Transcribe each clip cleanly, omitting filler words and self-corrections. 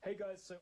Hey guys, so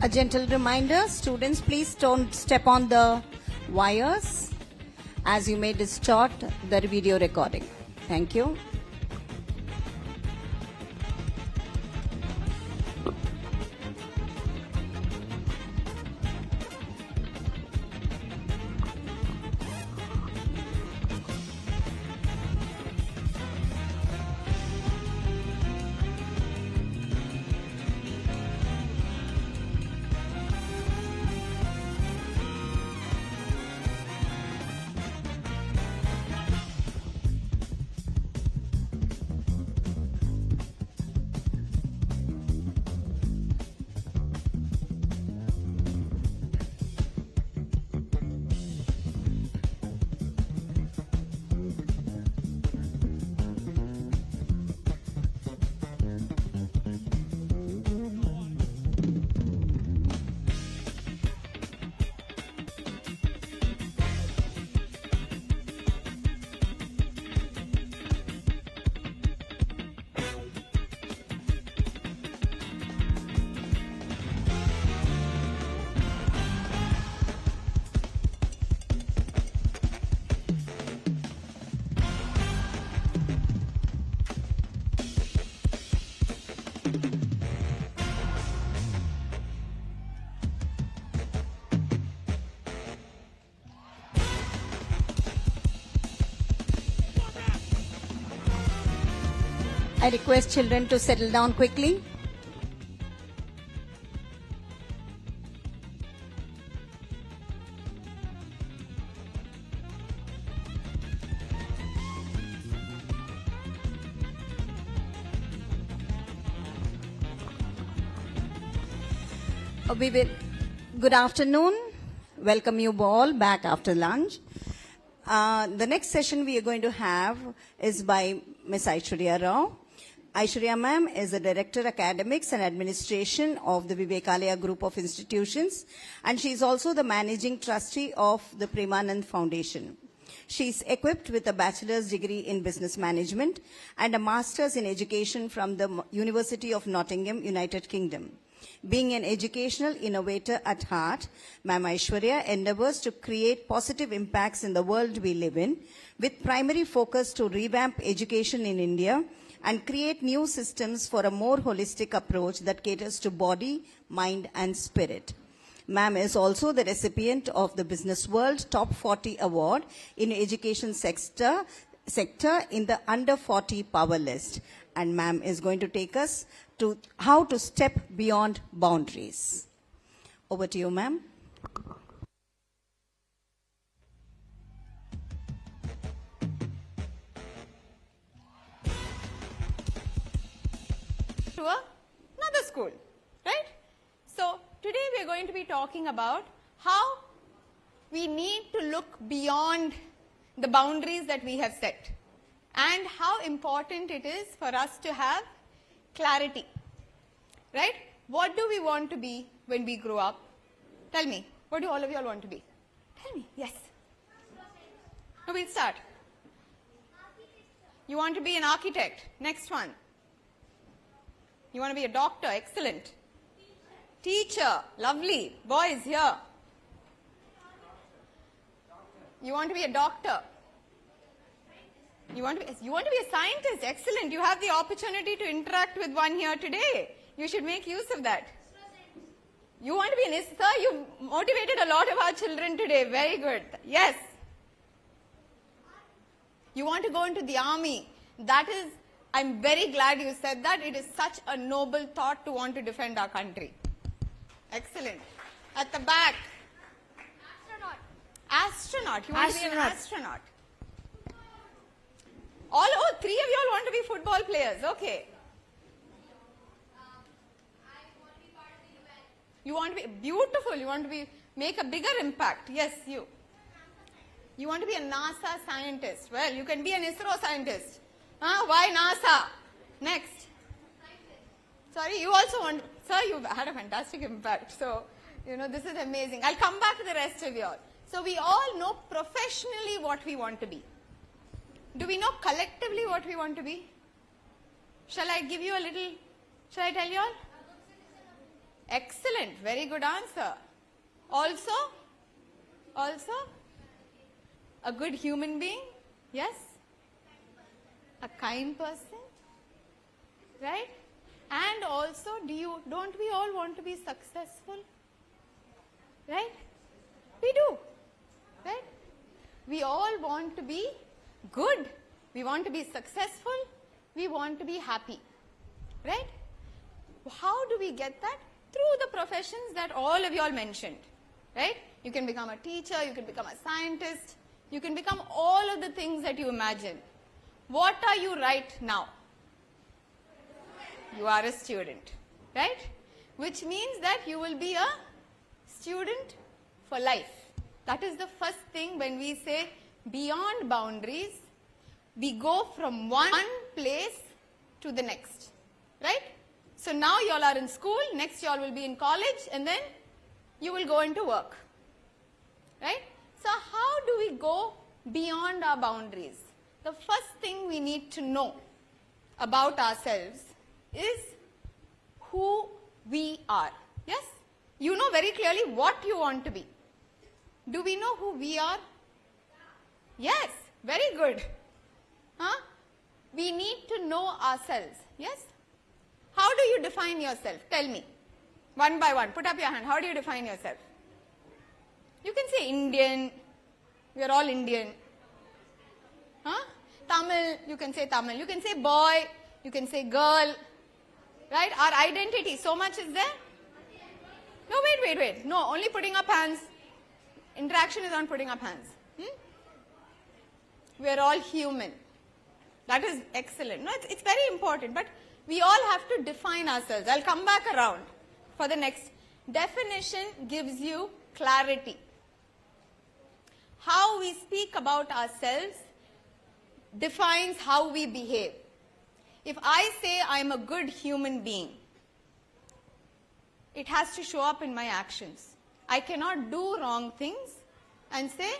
A gentle reminder, students, please don't step on the wires as you may distort the video recording. Thank you. I request children to settle down quickly. Good afternoon. Welcome you all back after lunch. The next session we are going to have is by Ms. Aishwarya Rao. Aishwarya ma'am is the Director Academics and Administration of the Vivekalaya Group of Institutions, and she is also the Managing Trustee of the Premanand Foundation. She is equipped with a bachelor's degree in business management and a master's in education from the University of Nottingham, United Kingdom. Being an educational innovator at heart, Ma'am Aishwarya endeavors to create positive impacts in the world we live in, with primary focus to revamp education in India and create new systems for a more holistic approach that caters to body, mind, and spirit. Ma'am is also the recipient of the Business World Top 40 Award in Education sector in the Under 40 Power List. And ma'am is going to take us to how to step beyond boundaries. Over to you, ma'am. To another school, right? So today we are going to be talking about how we need to look beyond the boundaries that we have set and how important it is for us to have clarity, right? What do we want to be when we grow up? Tell me, what do all of you all want to be? Tell me, yes. So we'll start. You want to be an architect. Next one. You want to be a doctor. Excellent. Teacher. Lovely. Boys, here. You want to be a doctor. You want to be a scientist. Excellent. You have the opportunity to interact with one here today. You should make use of that. You want to be an sir, you motivated a lot of our children today. Very good. Yes. You want to go into the army. That is, I'm very glad you said that. It is such a noble thought to want to defend our country. Excellent. At the back. Astronaut. You want to be an astronaut. Three of you all want to be football players. Okay. You want to be beautiful. You want to make a bigger impact. Yes, you. You want to be a NASA scientist. Well, you can be an ISRO scientist. Why NASA? Next. Sorry, you also want. Sir, you've had a fantastic impact. So, this is amazing. I'll come back to the rest of you all. So, we all know professionally what we want to be. Do we know collectively what we want to be? Shall I give you a little? Shall I tell you all? Excellent. Very good answer. Also, a good human being. Yes? A kind person. Right? And also, don't we all want to be successful? Right? We do. Right? We all want to be good. We want to be successful. We want to be happy. Right? How do we get that? Through the professions that all of you all mentioned. Right? You can become a teacher, you can become a scientist, you can become all of the things that you imagine. What are you right now? You are a student. Right? Which means that you will be a student for life. That is the first thing when we say beyond boundaries, we go from one place to the next. Right? So now you all are in school, next you all will be in college, and then you will go into work. Right? So how do we go beyond our boundaries? The first thing we need to know about ourselves is who we are. Yes? You know very clearly what you want to be. Do we know who we are? Yes, very good. We need to know ourselves. Yes? How do you define yourself? Tell me. One by one. Put up your hand. How do you define yourself? You can say Indian. We are all Indian. Tamil. You can say Tamil. You can say boy. You can say girl. Right? Our identity. So much is there? No, wait. No, only putting up hands. Interaction is on putting up hands. We are all human. That is excellent. No, it's very important. But we all have to define ourselves. I'll come back around for the next. Definition gives you clarity. How we speak about ourselves defines how we behave. If I say I'm a good human being, it has to show up in my actions. I cannot do wrong things and say,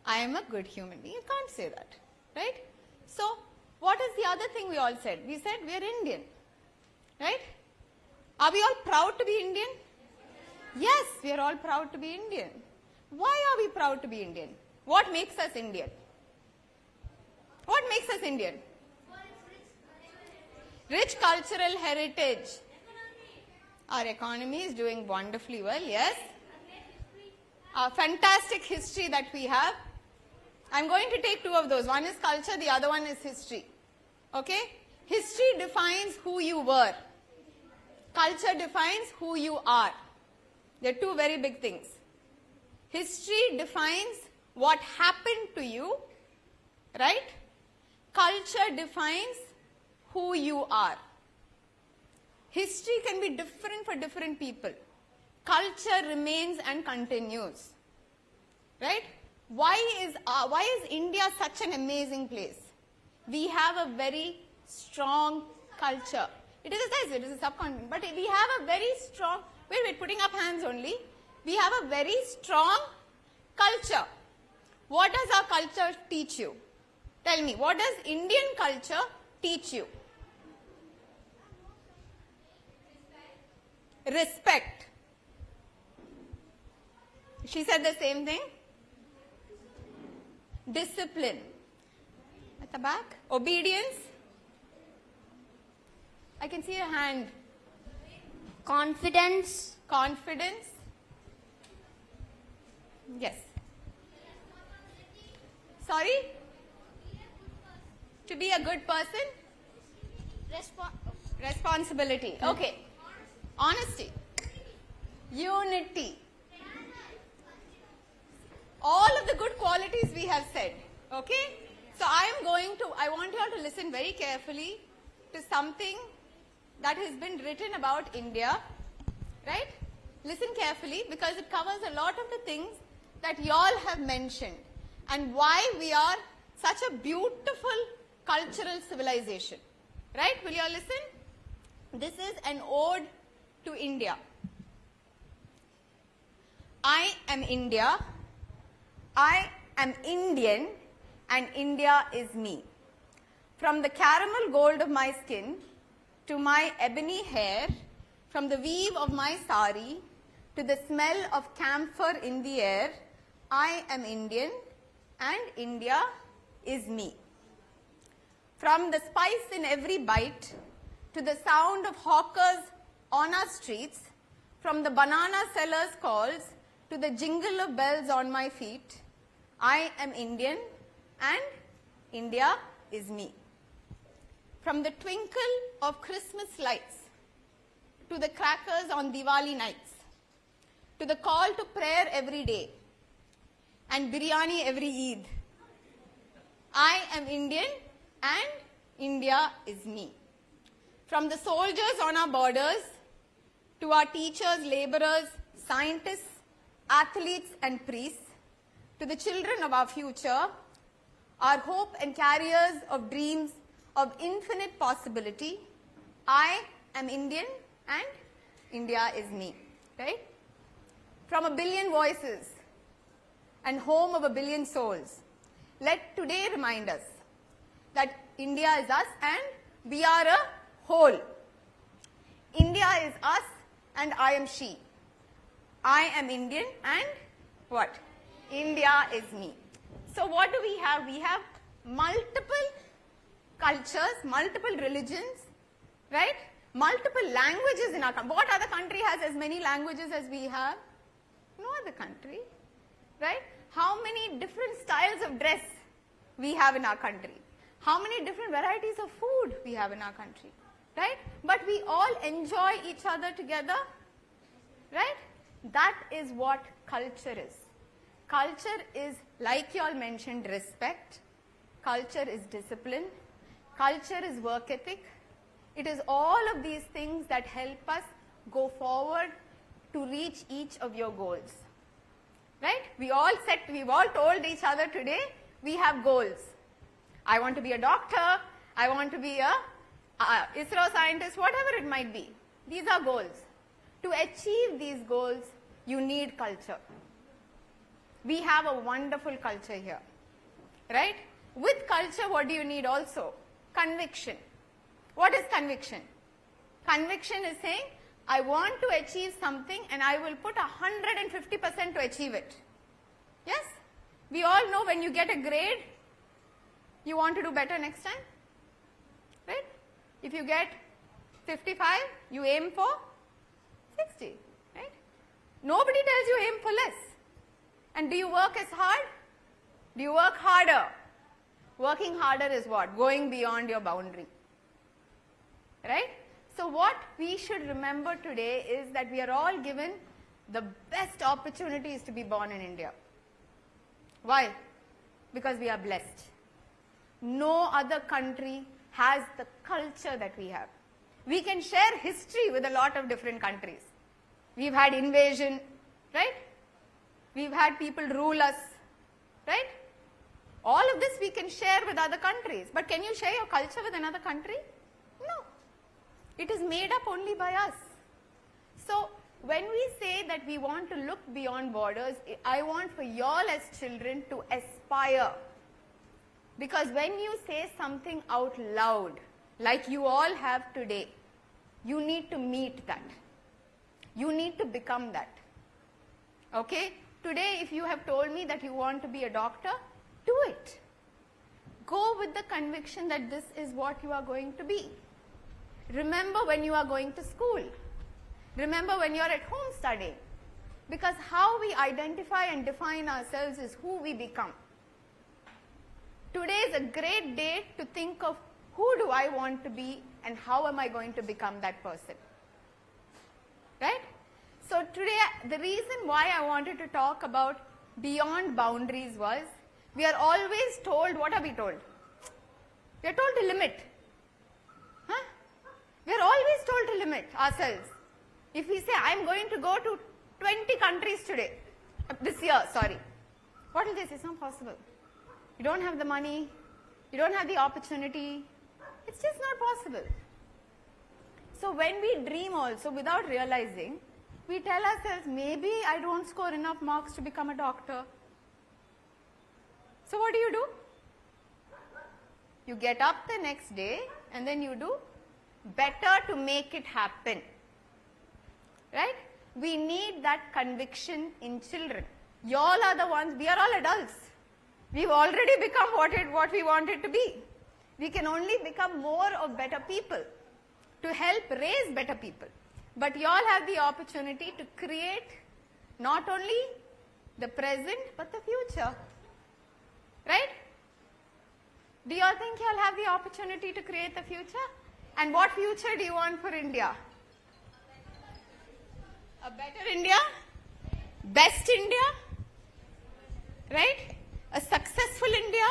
I am a good human being. You can't say that. Right? So, what is the other thing we all said? We said we are Indian. Right? Are we all proud to be Indian? Yes, we are all proud to be Indian. Why are we proud to be Indian? What makes us Indian? What makes us Indian? Rich cultural heritage. Our economy is doing wonderfully well, yes. A fantastic history that we have. I'm going to take two of those. One is culture, the other one is history. Okay? History defines who you were. Culture defines who you are. They're two very big things. History defines what happened to you, right? Culture defines who you are. History can be different for different people. Culture remains and continues. Right? Why is India such an amazing place? We have a very strong culture. It is a subcontinent, but we have a very strong, putting up hands only. We have a very strong culture. What does our culture teach you? Tell me, what does Indian culture teach you? Respect. She said the same thing. Discipline. At the back. Obedience. I can see a hand. Confidence. Confidence. Yes. Sorry? To be a good person? Responsibility. Okay. Honesty. Unity. All of the good qualities we have said. Okay? So I want you all to listen very carefully to something that has been written about India. Right? Listen carefully because it covers a lot of the things that you all have mentioned and why we are such a beautiful cultural civilization. Right? Will you all listen? This is an ode to India. I am India. I am Indian and India is me. From the caramel gold of my skin to my ebony hair, from the weave of my sari to the smell of camphor in the air, I am Indian and India is me. From the spice in every bite to the sound of hawkers on our streets, from the banana sellers' calls to the jingle of bells on my feet, I am Indian and India is me. From the twinkle of Christmas lights to the crackers on Diwali nights, to the call to prayer every day and biryani every Eid, I am Indian and India is me. From the soldiers on our borders to our teachers, laborers, scientists, athletes and priests, to the children of our future, our hope and carriers of dreams of infinite possibility, I am Indian and India is me. Right? From a billion voices and home of a billion souls, let today remind us that India is us and we are a whole. India is us and I am she. I am Indian and what? India is me. So what do we have? We have multiple cultures, multiple religions, right? Multiple languages in our country. What other country has as many languages as we have? No other country, right? How many different styles of dress we have in our country? How many different varieties of food we have in our country, right? But we all enjoy each other together, right? That is what culture is. Culture is, like you all mentioned, respect. Culture is discipline. Culture is work ethic. It is all of these things that help us go forward to reach each of your goals. Right? We've all told each other today, we have goals. I want to be a doctor. I want to be a ISRO scientist, whatever it might be. These are goals. To achieve these goals, you need culture. We have a wonderful culture here, right? With culture, what do you need also? Conviction. What is conviction? Conviction is saying, I want to achieve something and I will put 150% to achieve it. Yes? We all know when you get a grade, you want to do better next time, right? If you get 55, you aim for 60, right? Nobody tells you aim for less. And do you work as hard? Do you work harder? Working harder is what? Going beyond your boundary. Right? So what we should remember today is that we are all given the best opportunities to be born in India. Why? Because we are blessed. No other country has the culture that we have. We can share history with a lot of different countries. We've had invasion, right? We've had people rule us, right? All of this we can share with other countries. But can you share your culture with another country? No. It is made up only by us. So when we say that we want to look beyond borders, I want for you all as children to aspire. Because when you say something out loud, like you all have today, you need to meet that. You need to become that. Okay? Today, if you have told me that you want to be a doctor, do it. Go with the conviction that this is what you are going to be. Remember when you are going to school. Remember when you're at home studying. Because how we identify and define ourselves is who we become. Today is a great day to think of who do I want to be and how am I going to become that person. Right? So today, the reason why I wanted to talk about beyond boundaries was, we are always told, what are we told? We are told to limit. Huh? We are always told to limit ourselves. If we say, I am going to go to 20 countries today, this year, sorry. What will they say? It's not possible. You don't have the money, you don't have the opportunity. It's just not possible. So when we dream also, without realizing, we tell ourselves, maybe I don't score enough marks to become a doctor. So what do? You get up the next day and then you do better to make it happen. Right? We need that conviction in children. You all are the ones, we are all adults. We've already become what we wanted to be. We can only become more of better people to help raise better people. But you all have the opportunity to create not only the present but the future. Right? Do you all think you all have the opportunity to create the future? And what future do you want for India? A better India? Best India? Right? A successful India?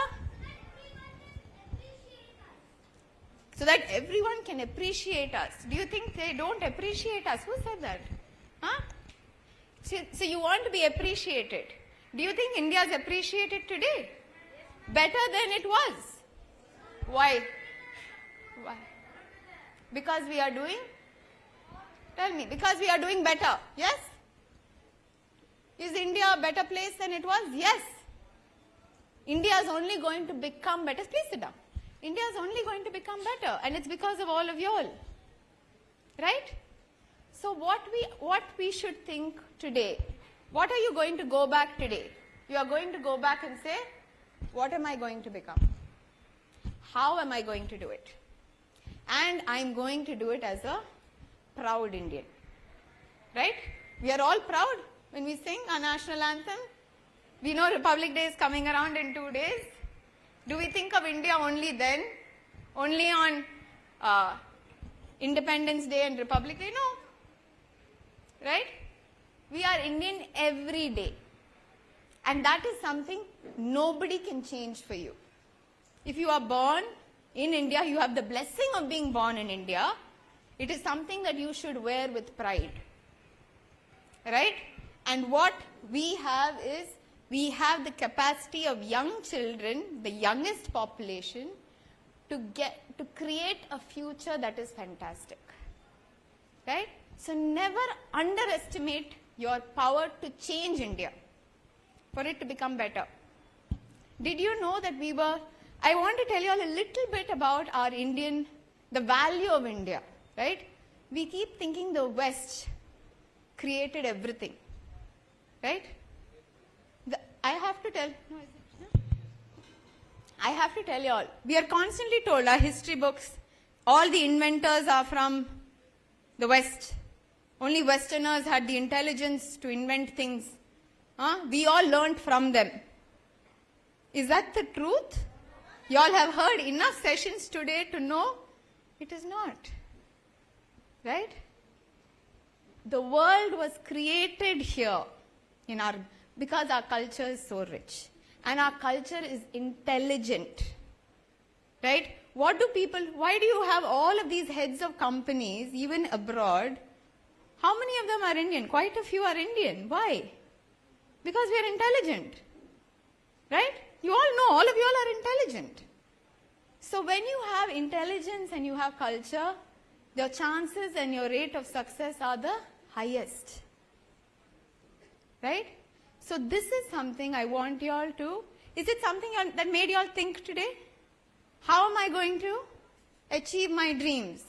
So that everyone can appreciate us. Do you think they don't appreciate us? Who said that? Huh? So you want to be appreciated. Do you think India is appreciated today? Better than it was. Why? Why? Because we are doing? Tell me. Because we are doing better. Yes? Is India a better place than it was? Yes. India is only going to become better. Please sit down. India is only going to become better, and it's because of all of you all. Right? So what we should think today, what are you going to go back today? You are going to go back and say, what am I going to become? How am I going to do it? And I'm going to do it as a proud Indian. Right? We are all proud when we sing our national anthem. We know Republic Day is coming around in 2 days. Do we think of India only then? Only on Independence Day and Republic Day? No. Right? We are Indian every day. And that is something nobody can change for you. If you are born in India, you have the blessing of being born in India. It is something that you should wear with pride. Right? And what we have is, we have the capacity of young children, the youngest population, to create a future that is fantastic. Right? So never underestimate your power to change India, for it to become better. Did you know that I want to tell you all a little bit about the value of India. Right? We keep thinking the West created everything. Right? I have to tell you all, we are constantly told, our history books, all the inventors are from the West. Only Westerners had the intelligence to invent things. We all learnt from them. Is that the truth? You all have heard enough sessions today to know it is not. Right? The world was created here because our culture is so rich. And our culture is intelligent. Right? Why do you have all of these heads of companies, even abroad? How many of them are Indian? Quite a few are Indian. Why? Because we are intelligent. Right? You all know, all of you all are intelligent. So when you have intelligence and you have culture, your chances and your rate of success are the highest. Right? So this is something I want you all to, is it something that made you all think today? How am I going to achieve my dreams?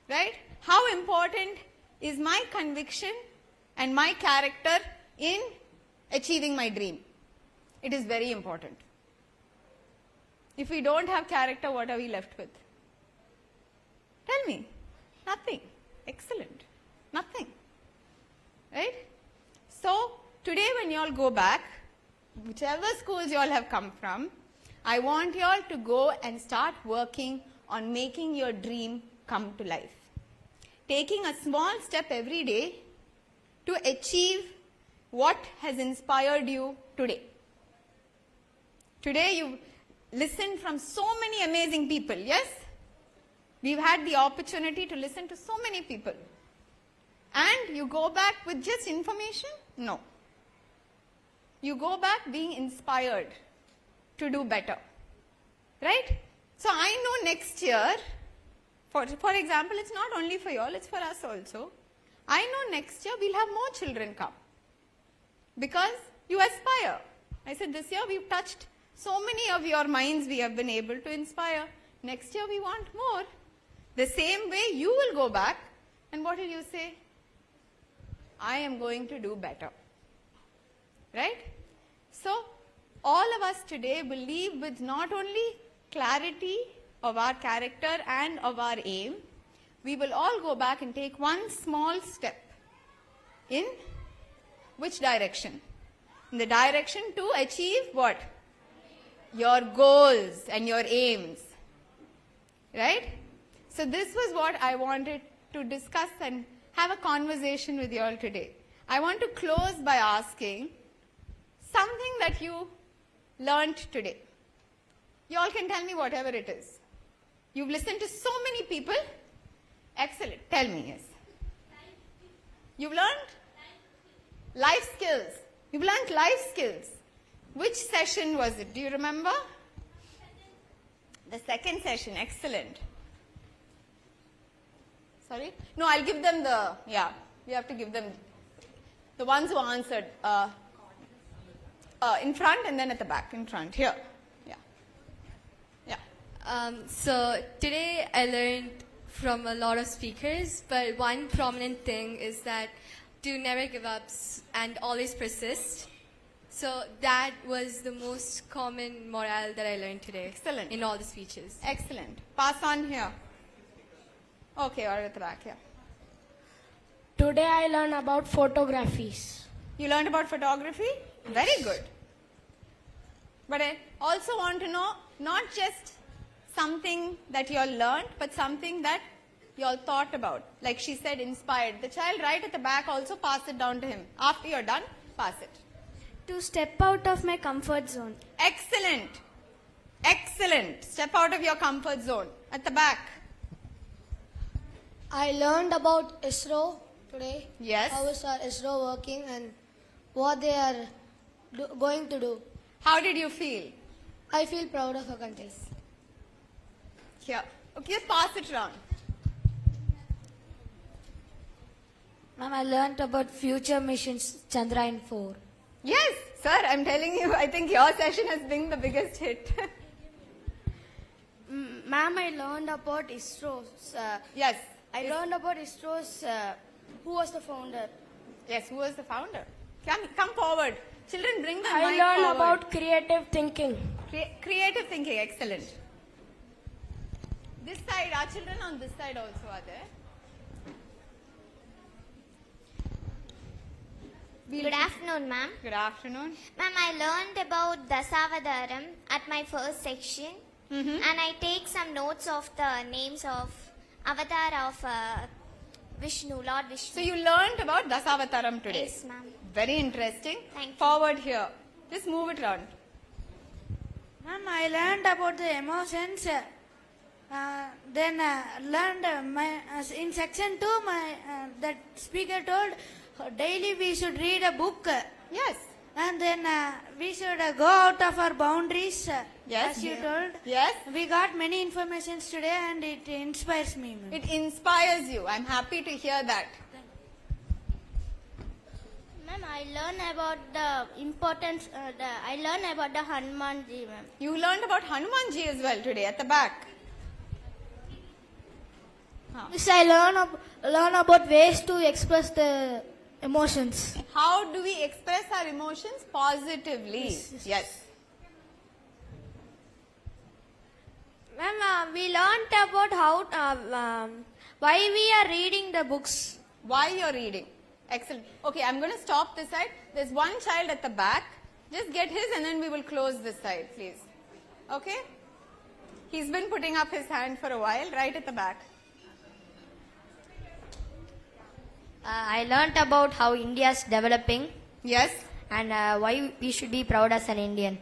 Right? How important is my conviction and my character in achieving my dream? It is very important. If we don't have character, what are we left with? Tell me. Nothing. Excellent. Nothing. Right? So, today when you all go back, whichever schools you all have come from, I want you all to go and start working on making your dream come to life. Taking a small step every day to achieve what has inspired you today. Today you listened from so many amazing people, yes? We've had the opportunity to listen to so many people. And you go back with just information? No. You go back being inspired to do better. Right? So I know next year, for example, it's not only for you all, it's for us also. I know next year we'll have more children come. Because you aspire. I said this year we've touched so many of your minds we have been able to inspire. Next year we want more. The same way you will go back and what will you say? I am going to do better. Right? So, all of us today will leave with not only clarity of our character and of our aim, we will all go back and take one small step. In which direction? In the direction to achieve what? Your goals and your aims. Right? So this was what I wanted to discuss and have a conversation with you all today. I want to close by asking something that you learnt today. You all can tell me whatever it is. You've listened to so many people. Excellent. Tell me, yes. You've learned? Life skills. You've learned life skills. Which session was it? Do you remember? The second session. Excellent. Sorry? No, I'll give them the, yeah, we have to give them the ones who answered in front and then at the back. In front, here. Yeah. Yeah. So today I learned from a lot of speakers, but one prominent thing is that to never give up and always persist. So that was the most common morale that I learned today. Excellent. In all the speeches. Excellent. Pass on here. Okay, or at the back, yeah. Today I learned about photographies. You learned about photography? Very good. But I also want to know not just something that you all learned, but something that you all thought about. Like she said, inspired. The child right at the back also pass it down to him. After you're done, pass it. To step out of my comfort zone. Excellent. Excellent. Step out of your comfort zone. At the back. I learned about ISRO today. Yes. How is our ISRO working and what they are going to do. How did you feel? I feel proud of our country. Here. Okay, just pass it around. Ma'am, I learned about future missions Chandrayaan 4. Yes, sir, I'm telling you, I think your session has been the biggest hit. Ma'am, I learned about ISRO's. Yes. I learned about ISRO's. Who was the founder? Yes, who was the founder? Come forward. Children, bring the I mic learned forward. about creative thinking. Creative thinking, excellent. This side, our children on this side also are there. Good afternoon, ma'am. Good afternoon. Ma'am, I learned about Dasavadaram at my first section, and I take some notes of the names of avatar of Vishnu, Lord Vishnu. So you learned about Dasavataram today. Yes, ma'am. Very interesting. Thank you. Forward here. Just move it around. Ma'am, I learned about the emotions. Then learned in section 2, that speaker told daily we should read a book. Yes. And then we should go out of our boundaries, Yes. as you told. Yes. We got many informations today and it inspires me. Ma'am. It inspires you. I'm happy to hear that. Ma'am, I learned about the importance, I learned about the Hanumanji, ma'am. You learned about Hanumanji as well today at the back. Yes, I learn about ways to express the emotions. How do we express our emotions positively? Yes. Ma'am, we learned about how why we are reading the books. Why you're reading. Excellent. Okay, I'm going to stop this side. There's one child at the back. Just get his and then we will close this side, please. Okay? He's been putting up his hand for a while, right at the back. I learnt about how India is developing Yes? and why we should be proud as an Indian.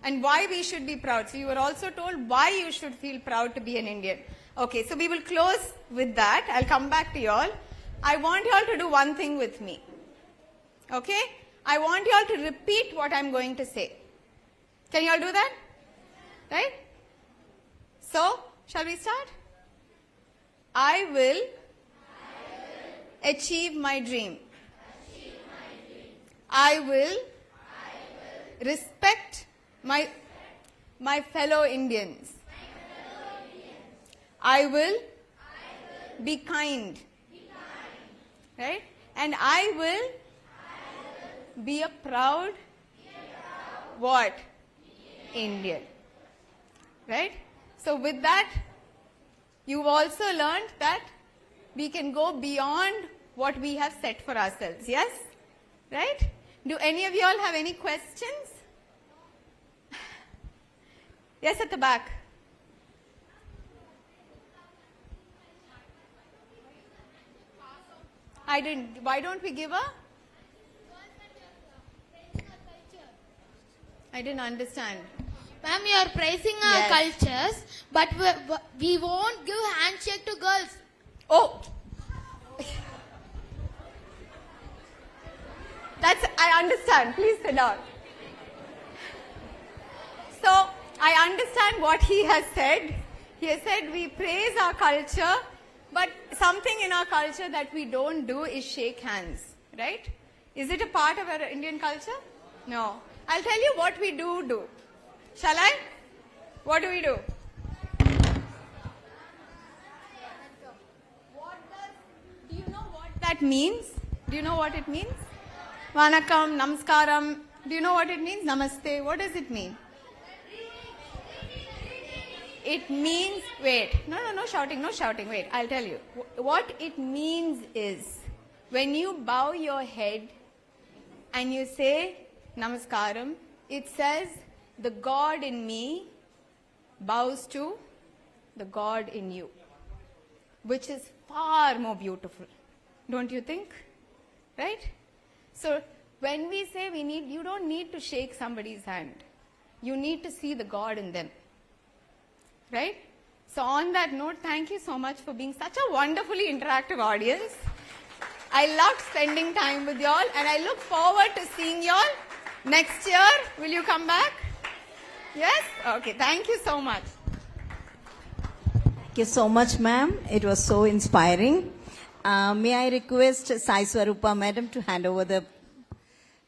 And why we should be proud. So you were also told why you should feel proud to be an Indian. Okay, so we will close with that. I'll come back to you all. I want you all to do one thing with me. Okay? I want you all to repeat what I'm going to say. Can you all do that? Right? So, shall we start? I will achieve my dream. I will respect my fellow Indians. I will be kind. Right? And I will be a proud what? Indian. Right? So with that, you've also learned that we can go beyond what we have set for ourselves. Yes? Right? Do any of you all have any questions? Yes, at the back. I didn't. Why don't we give a? I didn't understand. Ma'am, you are praising our Yes. cultures, but we won't give handshake to girls. Oh! I understand. Please sit down. So, I understand what he has said. He has said we praise our culture, but something in our culture that we don't do is shake hands. Right? Is it a part of our Indian culture? No. I'll tell you what we do. Shall I? What do we do? Do you know what that means? Do you know what it means? Vanakkam, Namaskaram. Do you know what it means? Namaste. What does it mean? It means, wait. No shouting. Wait, I'll tell you. What it means is, when you bow your head and you say Namaskaram, it says, the God in me bows to the God in you, which is far more beautiful. Don't you think? Right? So, when we say you don't need to shake somebody's hand. You need to see the God in them. Right? So, on that note, thank you so much for being such a wonderfully interactive audience. I loved spending time with y'all and I look forward to seeing y'all next year. Will you come back? Yes? Okay, thank you so much. Thank you so much, ma'am. It was so inspiring. May I request Sai Swarupa madam to hand over the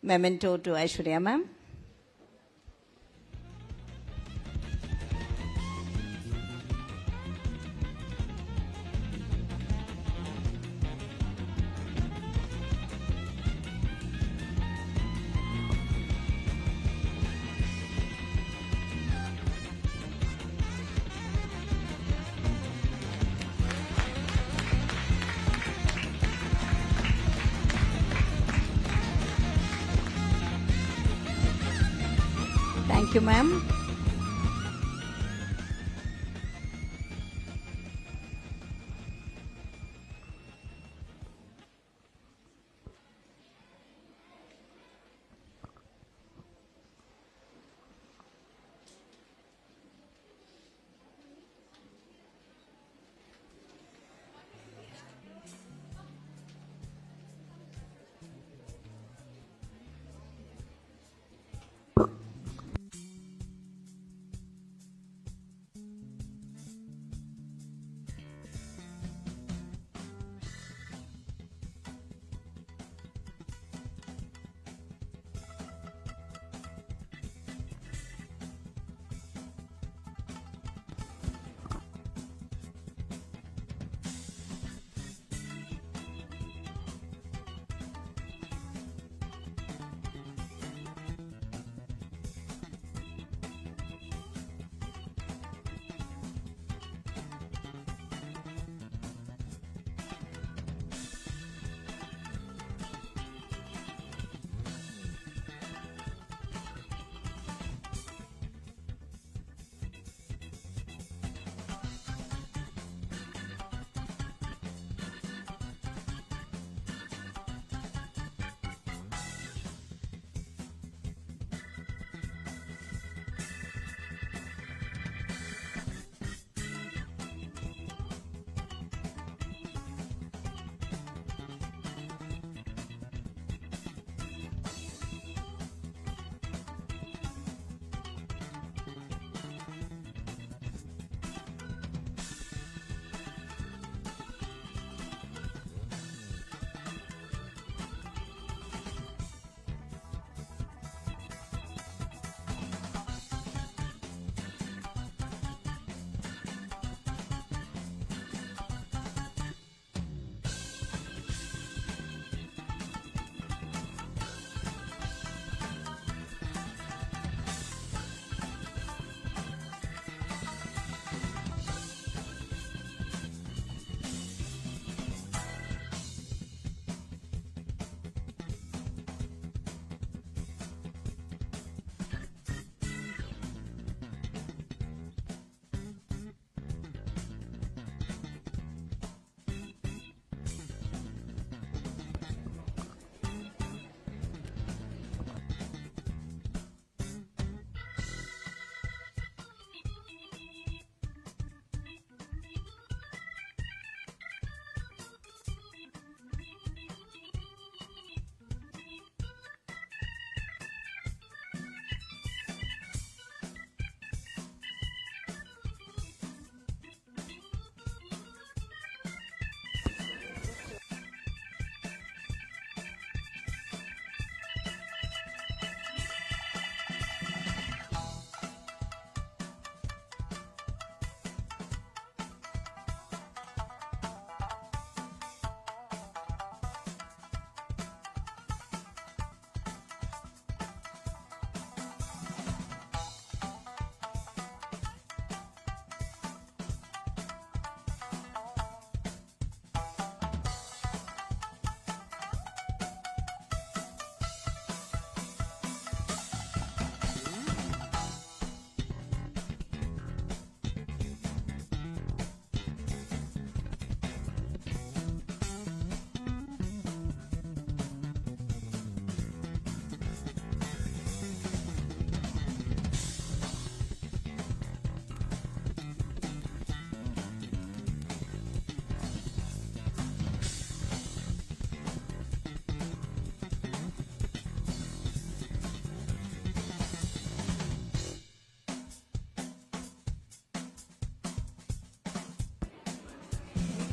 memento to Aishwarya ma'am? Thank you, ma'am.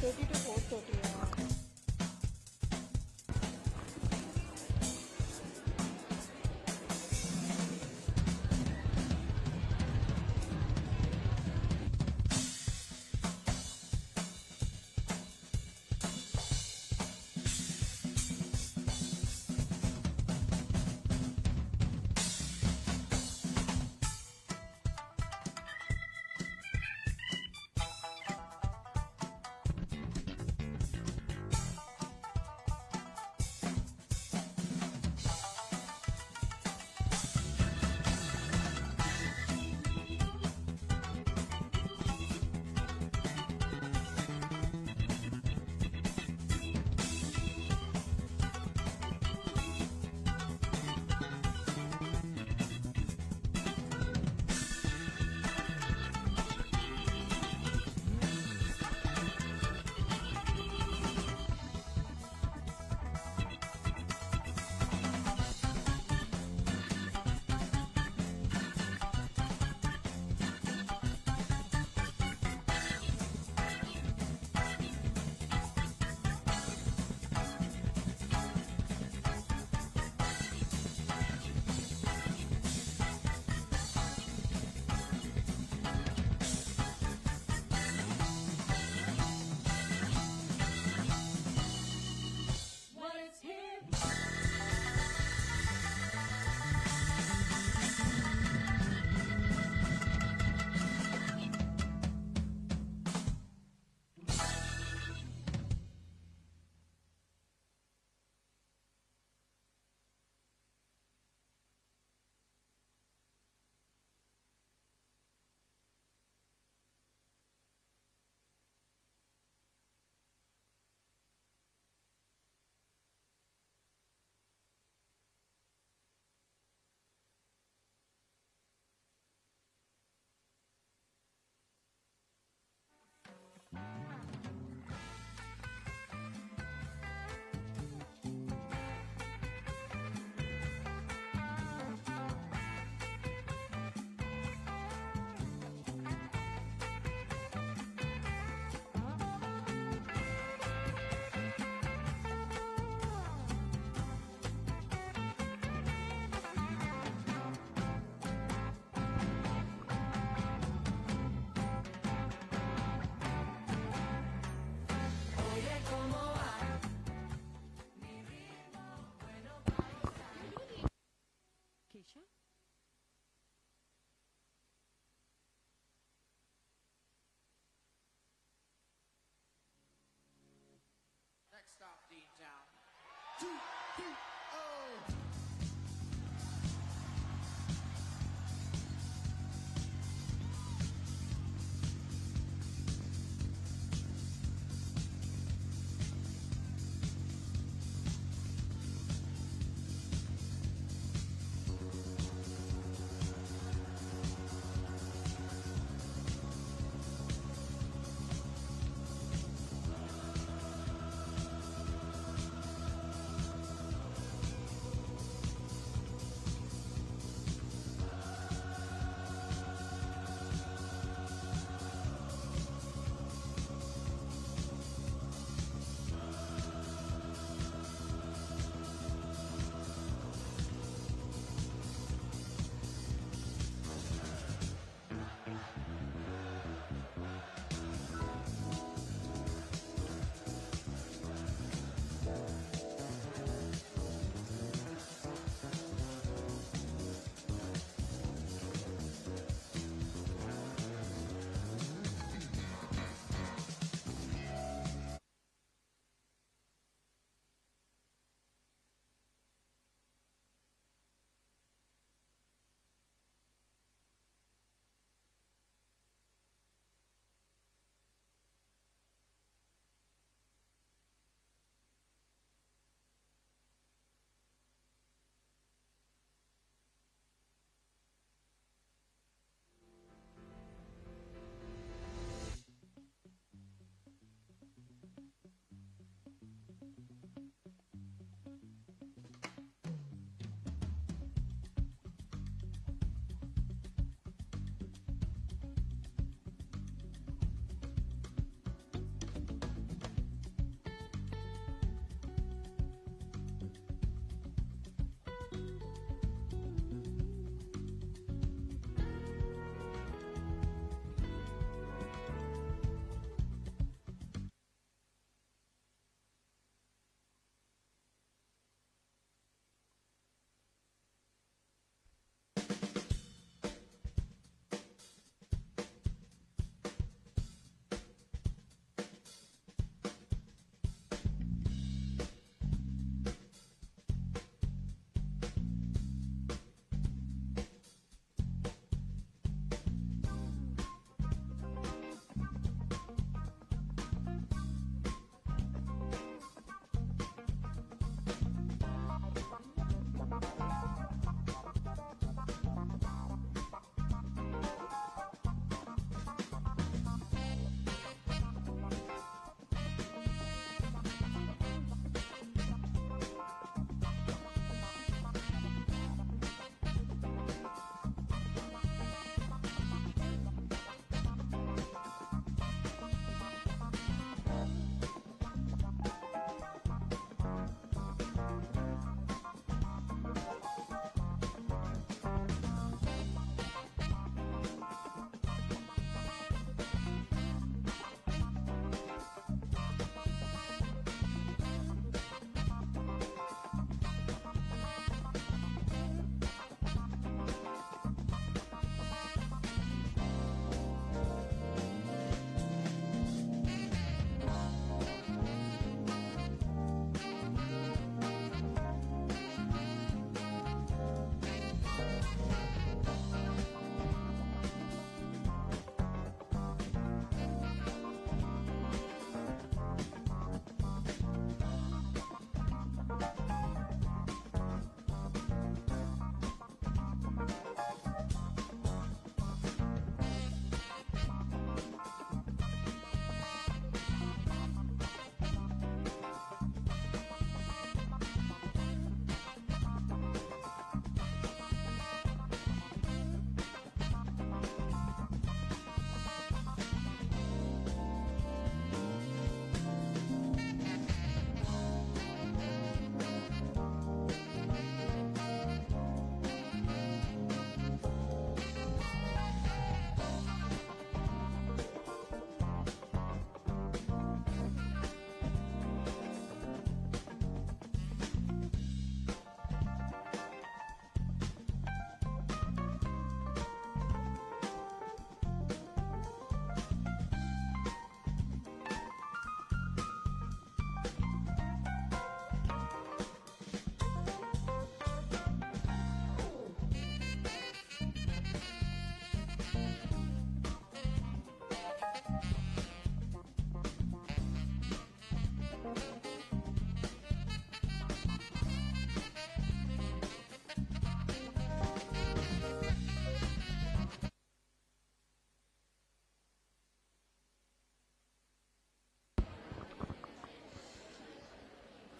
3:30 to 4:30. Next stop, Dean Town. 2, 3, oh!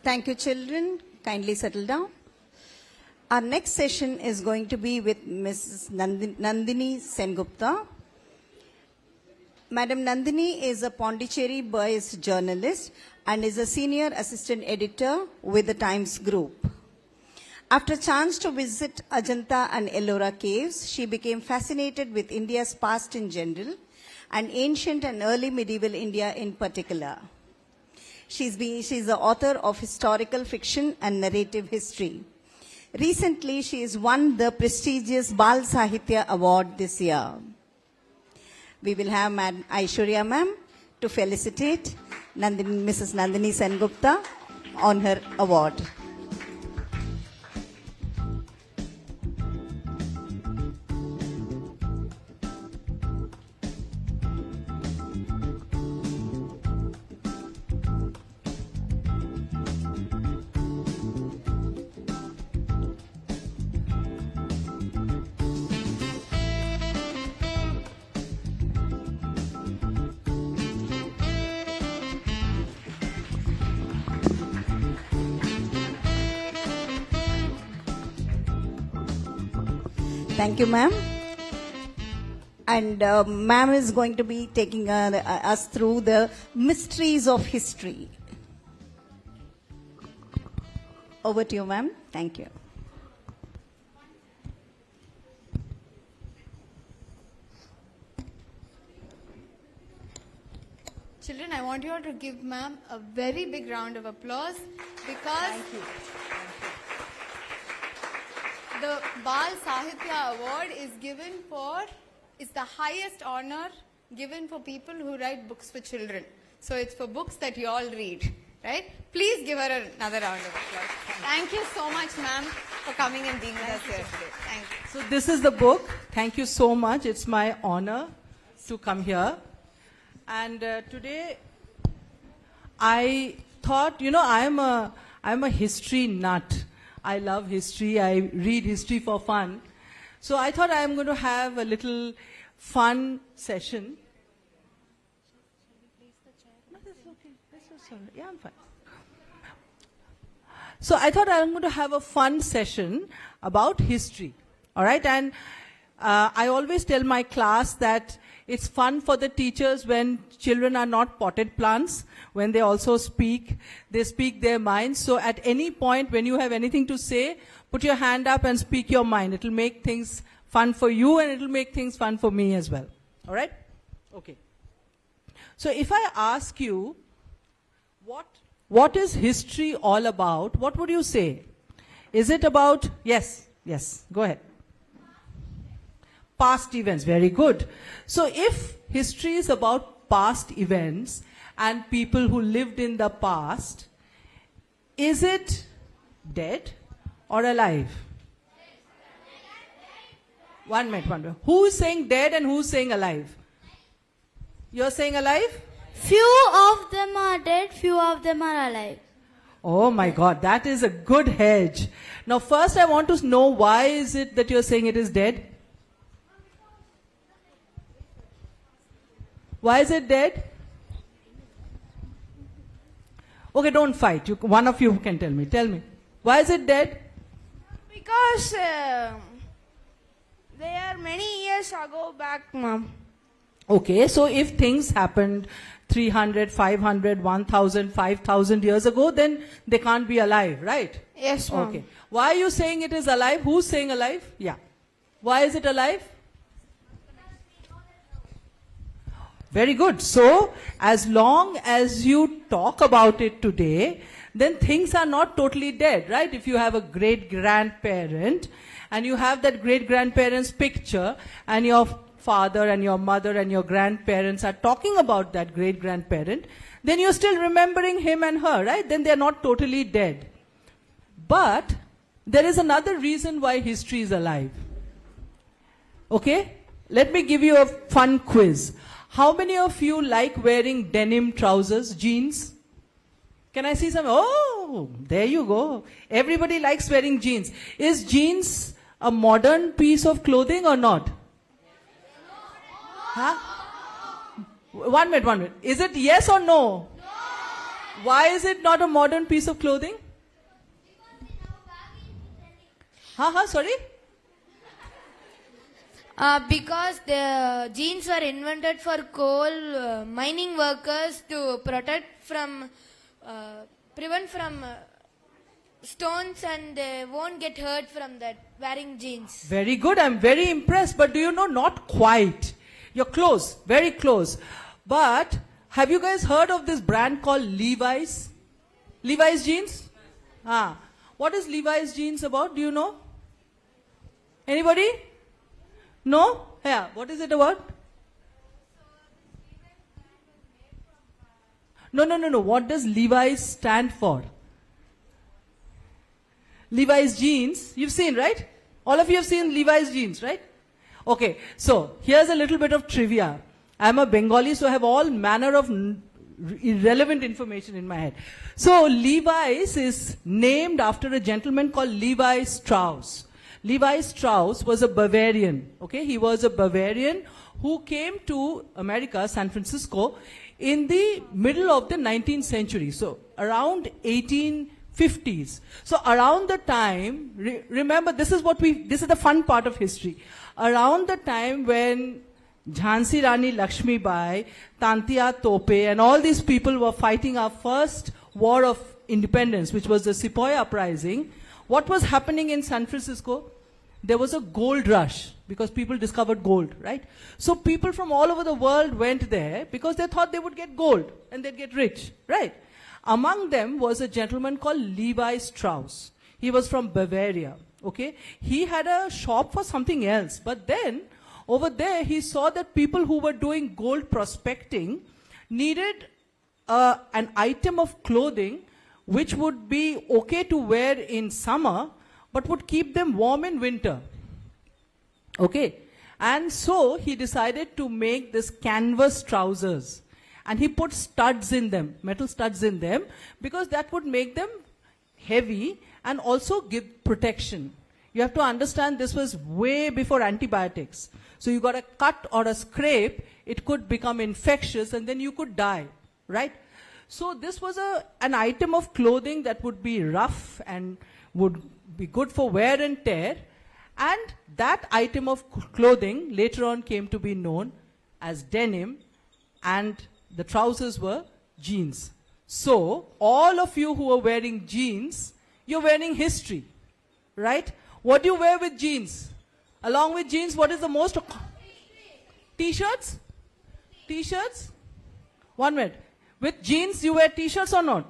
Thank you, children. Kindly settle down. Our next session is going to be with Mrs. Nandini Sengupta. Madam Nandini is a Pondicherry-based journalist and is a senior assistant editor with the Times Group. After a chance to visit Ajanta and Ellora caves, she became fascinated with India's past in general and ancient and early medieval India in particular. She's the author of historical fiction and narrative history. Recently, she has won the prestigious Bal Sahitya Award this year. We will have Madam Aishwarya ma'am to felicitate Mrs. Nandini Sengupta on her award. Thank you, ma'am. And ma'am is going to be taking us through the mysteries of history. Over to you, ma'am. Thank you. Children, I want you all to give ma'am a very big round of applause because the Bal Sahitya Award is the highest honor given for people who write books for children. So it's for books that you all read, right? Please give her another round of applause. Thank you so much, ma'am, for coming and being with us here today. Thank you. So this is the book. Thank you so much. It's my honor to come here. And today I thought, I'm a history nut. I love history. I read history for fun. So I thought I'm going to have a little fun session. No, that's okay. That's all right. Yeah, I'm fine. So I thought I'm going to have a fun session about history. All right? And I always tell my class that it's fun for the teachers when children are not potted plants, when they also speak, they speak their minds. So at any point when you have anything to say, put your hand up and speak your mind. It'll make things fun for you and it'll make things fun for me as well. All right? Okay. So if I ask you, what is history all about? What would you say? Is it about, yes, go ahead. Past events, very good. So if history is about past events and people who lived in the past, is it dead or alive? One minute. Who is saying dead and who is saying alive? You're saying alive? Few of them are dead, few of them are alive. Oh my God, that is a good hedge. Now first I want to know why is it that you're saying it is dead? Why is it dead? Okay, don't fight. One of you can tell me. Tell me. Why is it dead? Because they are many years ago back, ma'am. Okay, so if things happened 300, 500, 1000, 5000 years ago, then they can't be alive, right? Yes, ma'am. Okay. Why are you saying it is alive? Who's saying alive? Yeah. Why is it alive? Very good. So, as long as you talk about it today, then things are not totally dead, right? If you have a great-grandparent and you have that great-grandparent's picture and your father and your mother and your grandparents are talking about that great-grandparent, then you're still remembering him and her, right? Then they're not totally dead. But there is another reason why history is alive. Okay? Let me give you a fun quiz. How many of you like wearing denim trousers, jeans? Can I see some? Oh, there you go. Everybody likes wearing jeans. Is jeans a modern piece of clothing or not? Huh? 1 minute. Is it yes or no? Why is it not a modern piece of clothing? Sorry? Because the jeans were invented for coal mining workers to prevent from stones, and they won't get hurt from that wearing jeans. Very good. I'm very impressed. But do you know, not quite. You're close. Very close. But have you guys heard of this brand called Levi's? Levi's jeans? What is Levi's jeans about? Do you know? Anybody? No? Yeah. What is it about? No. What does Levi's stand for? Levi's jeans. You've seen, right? All of you have seen Levi's jeans, right? Okay. So, here's a little bit of trivia. I'm a Bengali, so I have all manner of irrelevant information in my head. So, Levi's is named after a gentleman called Levi Strauss. Levi Strauss was a Bavarian. Okay, he was a Bavarian who came to America, San Francisco, in the middle of the 19th century. So around 1850s. So around the time, remember, this is the fun part of history. Around the time when Jhansi Rani Lakshmi Bai, Tantia Tope, and all these people were fighting our first war of independence, which was the Sepoy uprising, what was happening in San Francisco? There was a gold rush because people discovered gold, right? So people from all over the world went there because they thought they would get gold and they'd get rich, right? Among them was a gentleman called Levi Strauss. He was from Bavaria, okay? He had a shop for something else, but then over there he saw that people who were doing gold prospecting needed an item of clothing which would be okay to wear in summer, but would keep them warm in winter. Okay? And so he decided to make this canvas trousers. And he put studs in them, metal studs in them, because that would make them heavy and also give protection. You have to understand this was way before antibiotics. So you got a cut or a scrape, it could become infectious and then you could die, right? So this was an item of clothing that would be rough and would be good for wear and tear, and that item of clothing later on came to be known as denim, and the trousers were jeans. So all of you who are wearing jeans, you're wearing history, right? What do you wear with jeans? Along with jeans, what is the most? T-shirts? T-shirts? 1 minute. With jeans, you wear t-shirts or not?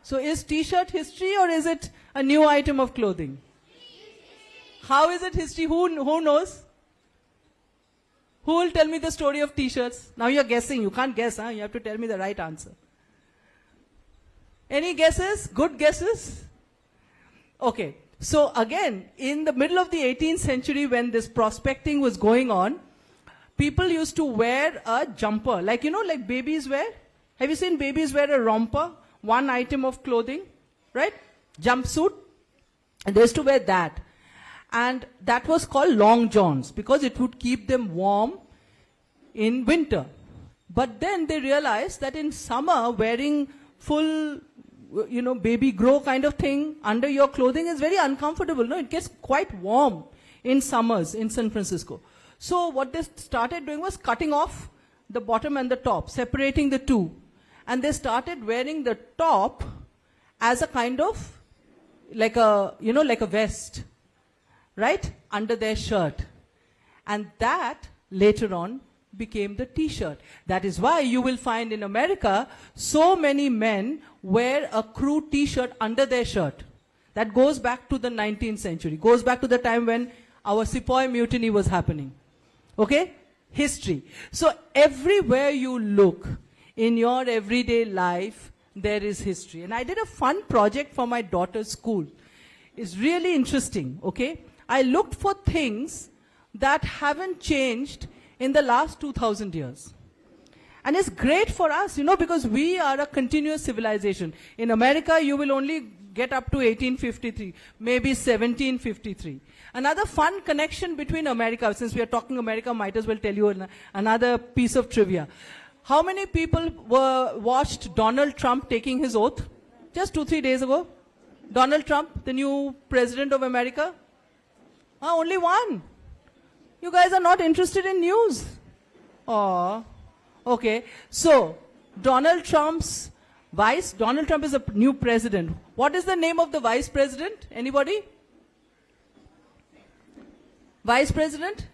So is t-shirt history or is it a new item of clothing? How is it history? Who knows? Who will tell me the story of t-shirts? Now you're guessing. You can't guess, huh? You have to tell me the right answer. Any guesses? Good guesses? Okay. So again, in the middle of the 18th century when this prospecting was going on, people used to wear a jumper. Like, like babies wear. Have you seen babies wear a romper? One item of clothing, right? Jumpsuit. And they used to wear that. And that was called long johns because it would keep them warm in winter. But then they realized that in summer, wearing full, baby grow kind of thing under your clothing is very uncomfortable. No, it gets quite warm in summers in San Francisco. So what they started doing was cutting off the bottom and the top, separating the two. And they started wearing the top as a kind of, like a vest, right? Under their shirt. And that later on became the t-shirt. That is why you will find in America, so many men wear a crew t-shirt under their shirt. That goes back to the 19th century, goes back to the time when our Sepoy mutiny was happening. Okay? History. So everywhere you look in your everyday life, there is history. And I did a fun project for my daughter's school. It's really interesting, okay? I looked for things that haven't changed in the last 2,000 years. And it's great for us, because we are a continuous civilization. In America, you will only get up to 1853, maybe 1753. Another fun connection between America, since we are talking America, might as well tell you another piece of trivia. How many people watched Donald Trump taking his oath? Just 2-3 days ago. Donald Trump, the new president of America. Only one. You guys are not interested in news. Oh, okay. So, Donald Trump is a new president. What is the name of the vice president? Anybody? Vice president?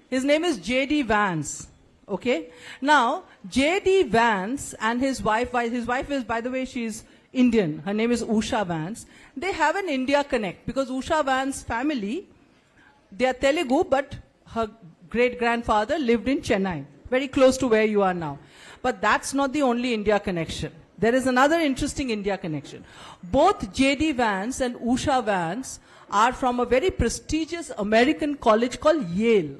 His name is J.D. Vance. Okay. Now, J.D. Vance and his wife is, by the way, she's Indian. Her name is Usha Vance. They have an India connect because Usha Vance's family, they are Telugu, but her great-grandfather lived in Chennai, very close to where you are now. But that's not the only India connection. There is another interesting India connection. Both J.D. Vance and Usha Vance are from a very prestigious American college called Yale.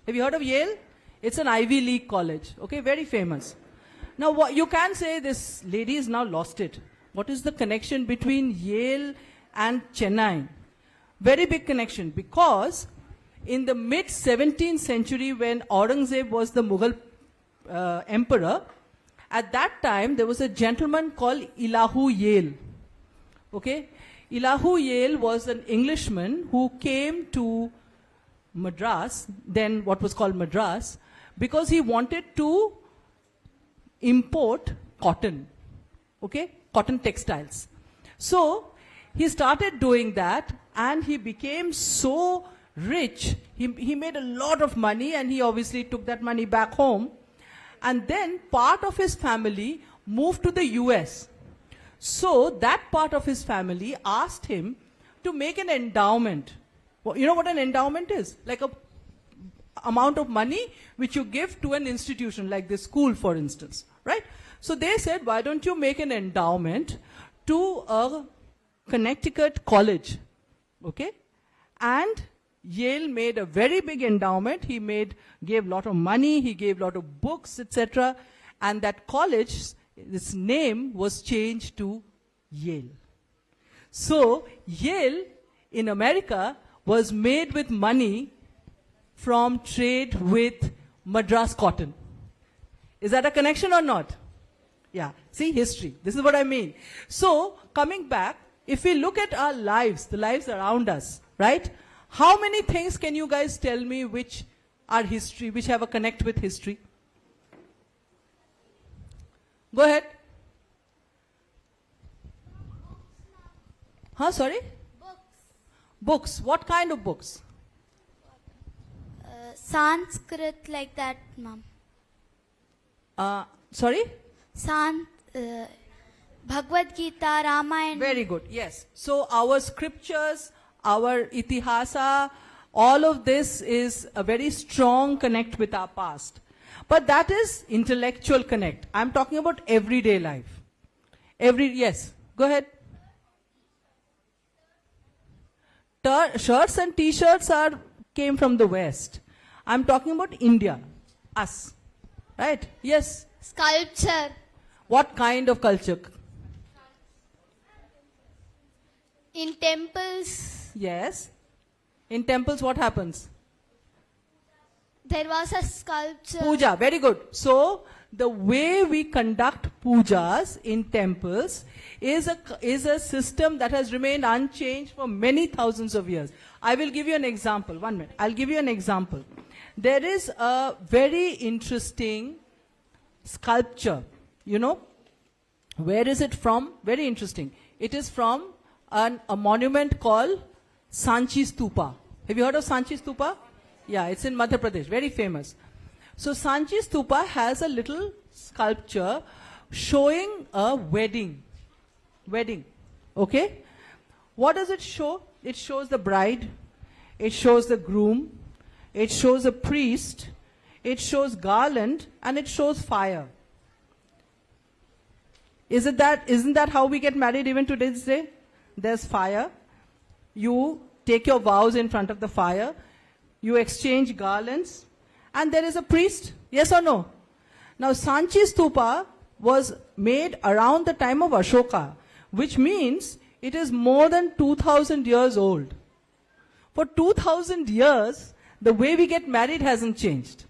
Have you heard of Yale? It's an Ivy League college, okay, very famous. Now, what you can say, this lady has now lost it. What is the connection between Yale and Chennai? Very big connection, because in the mid-17th century, when Aurangzeb was the Mughal emperor, at that time there was a gentleman called Ilahu Yale. Okay, Ilahu Yale was an Englishman who came to Madras, then what was called Madras, because he wanted to import cotton, okay, cotton textiles. So he started doing that, and he became so rich, he made a lot of money, and he obviously took that money back home. And then part of his family moved to the US. So that part of his family asked him to make an endowment. Well, you know what an endowment is? Like a amount of money which you give to an institution, like this school, for instance, right? So they said, why don't you make an endowment to a Connecticut college, okay? And Yale made a very big endowment. He gave a lot of money, he gave a lot of books, etc. And that college, its name was changed to Yale. So Yale in America was made with money from trade with Madras cotton. Is that a connection or not? Yeah, see, history. This is what I mean. So, coming back, if we look at our lives, the lives around us, right? How many things can you guys tell me which are history, which have a connect with history? Go ahead. Sorry? Books. What kind of books? Sanskrit, like that, ma'am. Sorry? Bhagavad Gita, Ramayana. Very good, yes. So our scriptures, our itihasa, all of this is a very strong connect with our past. But that is intellectual connect. I'm talking about everyday life. Yes, go ahead. Shirts and t-shirts came from the West. I'm talking about India, us, right? Yes. Sculpture. What kind of culture? In temples, Yes. In temples, what happens? there was a sculpture. Puja, very good. So, the way we conduct pujas in temples is a system that has remained unchanged for many thousands of years. I will give you an example. 1 minute. I'll give you an example. There is a very interesting sculpture. You know, where is it from? Very interesting. It is from a monument called Sanchi Stupa. Have you heard of Sanchi Stupa? Yeah, it's in Madhya Pradesh, very famous. So Sanchi Stupa has a little sculpture showing a wedding. Okay? What does it show? It shows the bride, it shows the groom, it shows a priest, it shows garland, and it shows fire. Isn't that how we get married even to this day? There's fire. You take your vows in front of the fire. You exchange garlands. And there is a priest. Yes or no? Now, Sanchi Stupa was made around the time of Ashoka, which means it is more than 2,000 years old. For 2,000 years, the way we get married hasn't changed.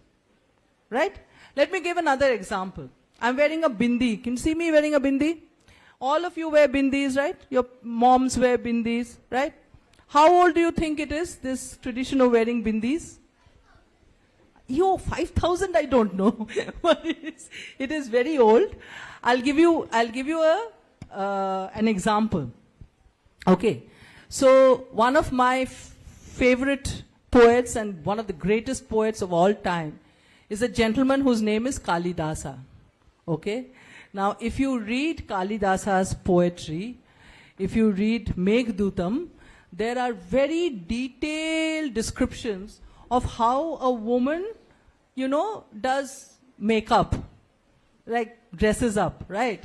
Right? Let me give another example. I'm wearing a bindi. Can you see me wearing a bindi? All of you wear bindis, right? Your moms wear bindis, right? How old do you think it is, this tradition of wearing bindis? 5,000, I don't know. But it is very old. I'll give you an example. Okay. So one of my favorite poets and one of the greatest poets of all time is a gentleman whose name is Kalidasa. Okay. Now, if you read Kalidasa's poetry, if you read Meghdutam, there are very detailed descriptions of how a woman, does makeup, like dresses up, right?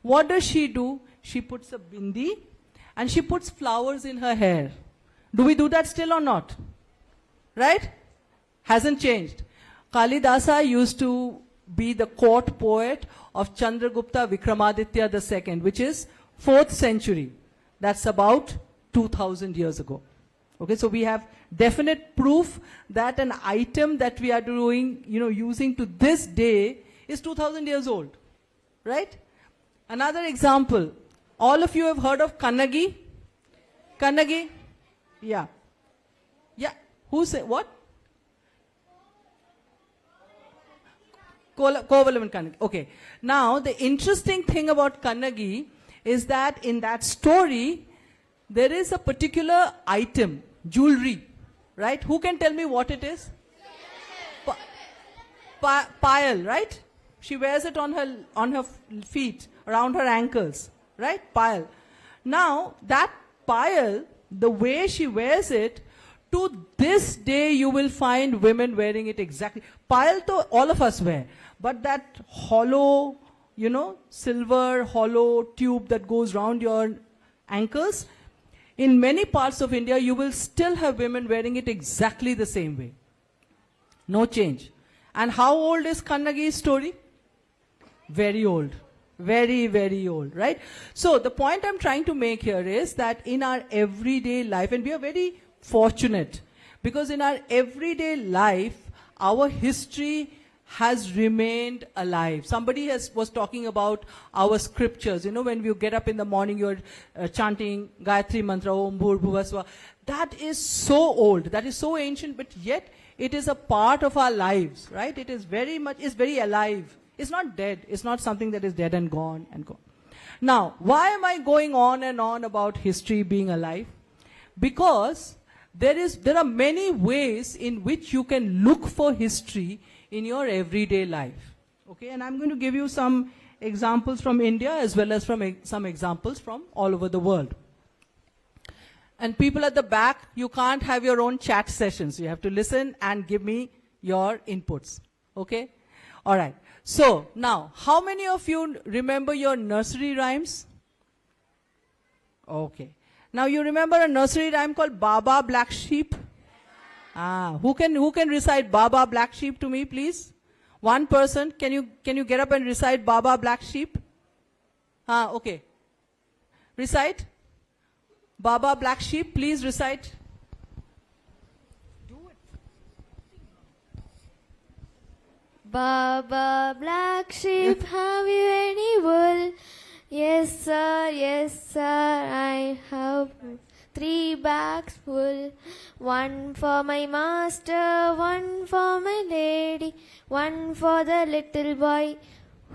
What does she do? She puts a bindi and she puts flowers in her hair. Do we do that still or not? Right? Hasn't changed. Kalidasa used to be the court poet of Chandragupta Vikramaditya II, which is 4th century. That's about 2000 years ago. Okay, so we have definite proof that an item that we are doing, using to this day is 2000 years old. Right? Another example. All of you have heard of Kannagi? Kannagi? Yeah. Yeah. Who said what? Kovalam and Kannagi. Okay. Now, the interesting thing about Kannagi is that in that story, there is a particular item, jewelry, right? Who can tell me what it is? Payal, right? She wears it on her feet, around her ankles, right? Payal. Now, that payal, the way she wears it, to this day you will find women wearing it exactly. Payal to all of us wear, but that hollow, silver hollow tube that goes round your ankles, in many parts of India, you will still have women wearing it exactly the same way. No change. And how old is Kannagi's story? Very old. Very, very old, right? So the point I'm trying to make here is that in our everyday life, and we are very fortunate, because in our everyday life, our history has remained alive. Somebody was talking about our scriptures. When you get up in the morning, you're chanting Gayatri Mantra, Om Bhur Bhuvasva. That is so old. That is so ancient, but yet it is a part of our lives, right? It is very alive. It's not dead. It's not something that is dead and gone and gone. Now, why am I going on and on about history being alive? Because there are many ways in which you can look for history in your everyday life. Okay, and I'm going to give you some examples from India as well as from some examples from all over the world. And people at the back, you can't have your own chat sessions. You have to listen and give me your inputs. Okay? All right. So, now, how many of you remember your nursery rhymes? Okay. Now, you remember a nursery rhyme called Baba Black Sheep? Who can recite Baba Black Sheep to me, please? One person, can you get up and recite Baba Black Sheep? Okay. Recite. Baba Black Sheep, please recite. Baba Black Sheep, have you any wool? Yes sir, I have 3 bags full. 1 for my master, 1 for my lady, 1 for the little boy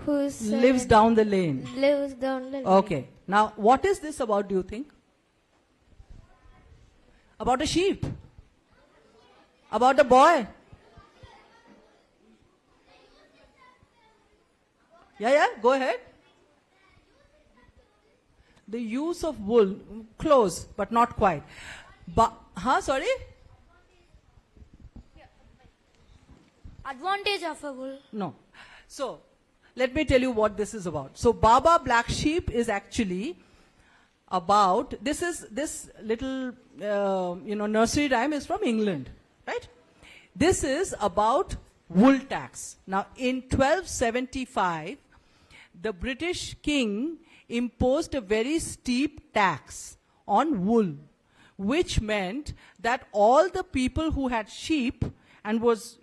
who lives down the lane. Lives down the lane. Okay. Now, what is this about, do you think? About a sheep? About a boy? Yeah, go ahead. The use of wool, close, but not quite. Sorry? Advantage of a wool. No. So, let me tell you what this is about. So, Baba Black Sheep is actually about, this little, nursery rhyme is from England, right? This is about wool tax. Now, in 1275, the British king imposed a very steep tax on wool, which meant that all the people who had sheep and was,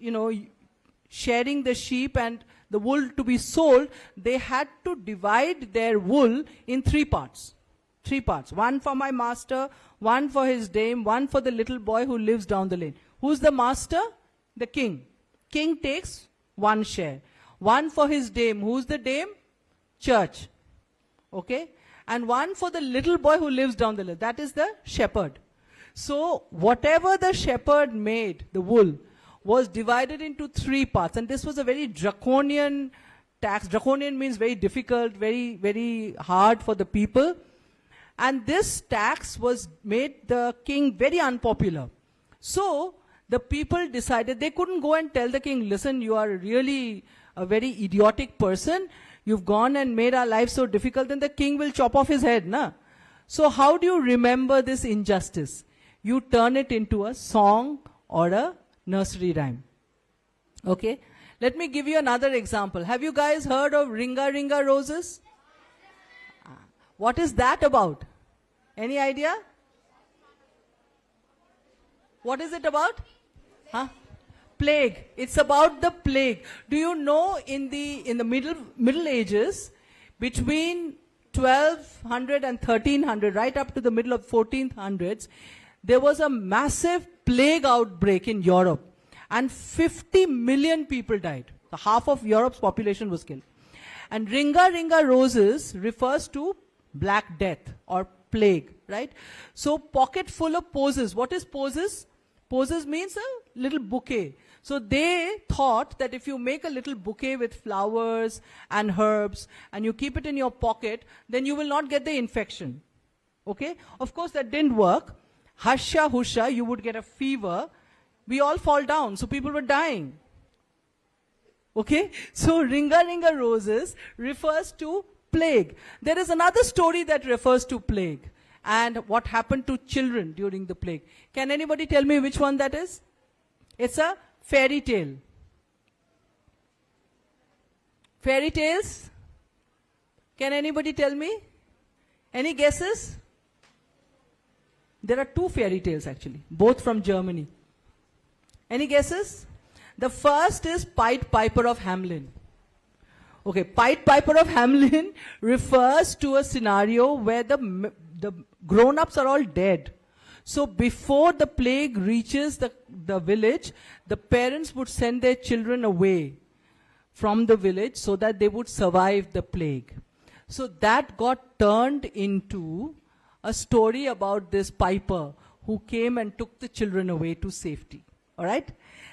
sharing the sheep and the wool to be sold, they had to divide their wool in 3 parts. 3 parts. One for my master, one for his dame, one for the little boy who lives down the lane. Who's the master? The king. King takes 1 share. One for his dame. Who's the dame? Church. Okay? And one for the little boy who lives down the lane. That is the shepherd. So whatever the shepherd made, the wool, was divided into 3 parts. And this was a very draconian tax. Draconian means very difficult, very, very hard for the people. And this tax was made the king very unpopular. So the people decided, they couldn't go and tell the king, listen, you are really a very idiotic person. You've gone and made our life so difficult, then the king will chop off his head. Na? So how do you remember this injustice? You turn it into a song or a nursery rhyme. Okay? Let me give you another example. Have you guys heard of Ringa Ringa Roses? What is that about? Any idea? What is it about? Huh? Plague. It's about the plague. Do you know in the Middle Ages, between 1200 and 1300, right up to the middle of 1400s, there was a massive plague outbreak in Europe. And 50 million people died. So half of Europe's population was killed. And Ringa Ringa Roses refers to Black Death or plague, right? So pocket full of posies. What is posies? Posies means a little bouquet. So they thought that if you make a little bouquet with flowers and herbs and you keep it in your pocket, then you will not get the infection. Okay? Of course, that didn't work. Hasha husha, you would get a fever. We all fall down. So people were dying. Okay? So Ringa Ringa Roses refers to plague. There is another story that refers to plague and what happened to children during the plague. Can anybody tell me which one that is? It's a fairy tale. Fairy tales? Can anybody tell me? Any guesses? There are 2 fairy tales actually, both from Germany. Any guesses? The first is Pied Piper of Hamelin. Okay, Pied Piper of Hamelin refers to a scenario where the grown-ups are all dead. So before the plague reaches the village, the parents would send their children away from the village so that they would survive the plague. So that got turned into a story about this piper who came and took the children away to safety. All right?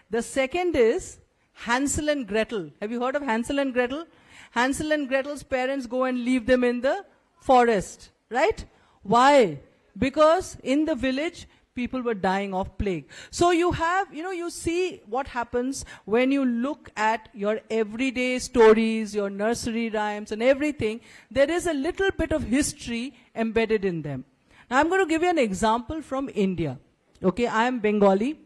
The second is Hansel and Gretel. Have you heard of Hansel and Gretel? Hansel and Gretel's parents go and leave them in the forest. Right? Why? Because in the village, people were dying of plague. So you have, you see what happens when you look at your everyday stories, your nursery rhymes and everything. There is a little bit of history embedded in them. Now I'm going to give you an example from India. Okay, I am Bengali.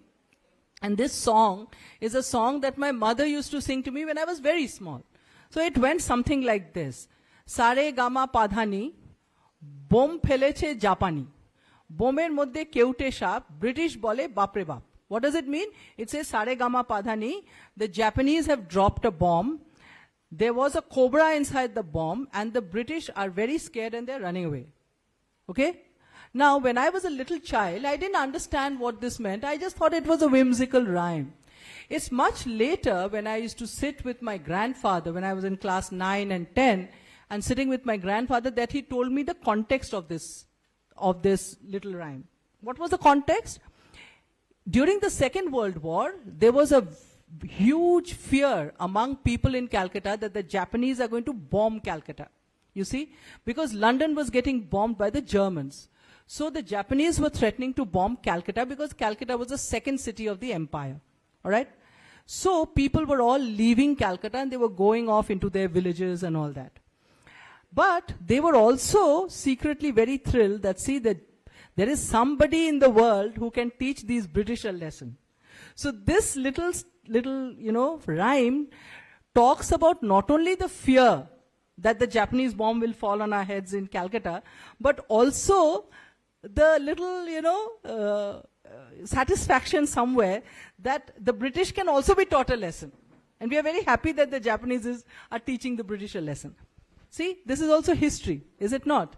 And this song is a song that my mother used to sing to me when I was very small. So it went something like this. Sare gama padhani, bom pheleche Japani. Bomer moddhe keute shap, British bole bapre bap. What does it mean? It says Sare gama padhani, the Japanese have dropped a bomb. There was a cobra inside the bomb and the British are very scared and they're running away. Okay? Now, when I was a little child, I didn't understand what this meant. I just thought it was a whimsical rhyme. It's much later when I used to sit with my grandfather when I was in class 9 and 10 and sitting with my grandfather that he told me the context of this little rhyme. What was the context? During the Second World War, there was a huge fear among people in Calcutta that the Japanese are going to bomb Calcutta. You see? Because London was getting bombed by the Germans. So the Japanese were threatening to bomb Calcutta because Calcutta was the second city of the empire. All right? So people were all leaving Calcutta and they were going off into their villages and all that. But they were also secretly very thrilled that, see, that there is somebody in the world who can teach these British a lesson. So this little rhyme talks about not only the fear that the Japanese bomb will fall on our heads in Calcutta, but also the little satisfaction somewhere that the British can also be taught a lesson. And we are very happy that the Japanese are teaching the British a lesson. See, this is also history, is it not?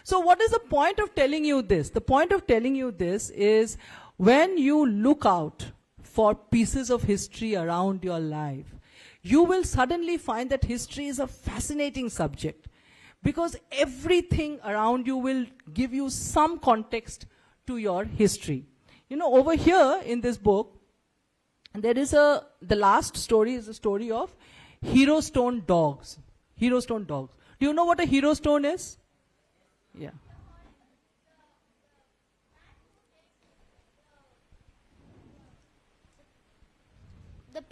So what is the point of telling you this? The point of telling you this is when you look out for pieces of history around your life, you will suddenly find that history is a fascinating subject because everything around you will give you some context to your history. You know, over here in this book, there is the last story is the story of hero stone dogs. Hero stone dogs. Do you know what a hero stone is? Yeah. The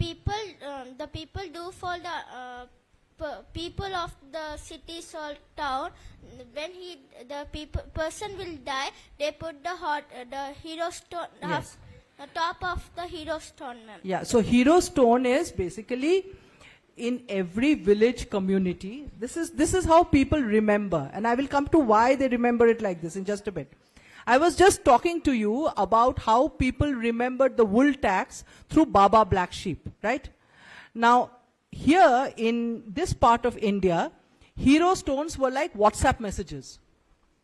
people do for the people of the cities or town. When person will die, they put the hero stone. Yes. The top of the hero stone, ma'am. Yeah, so hero stone is basically in every village community. This is how people remember, and I will come to why they remember it like this in just a bit. I was just talking to you about how people remembered the wool tax through Baba Black Sheep, right? Now, here in this part of India, hero stones were like WhatsApp messages.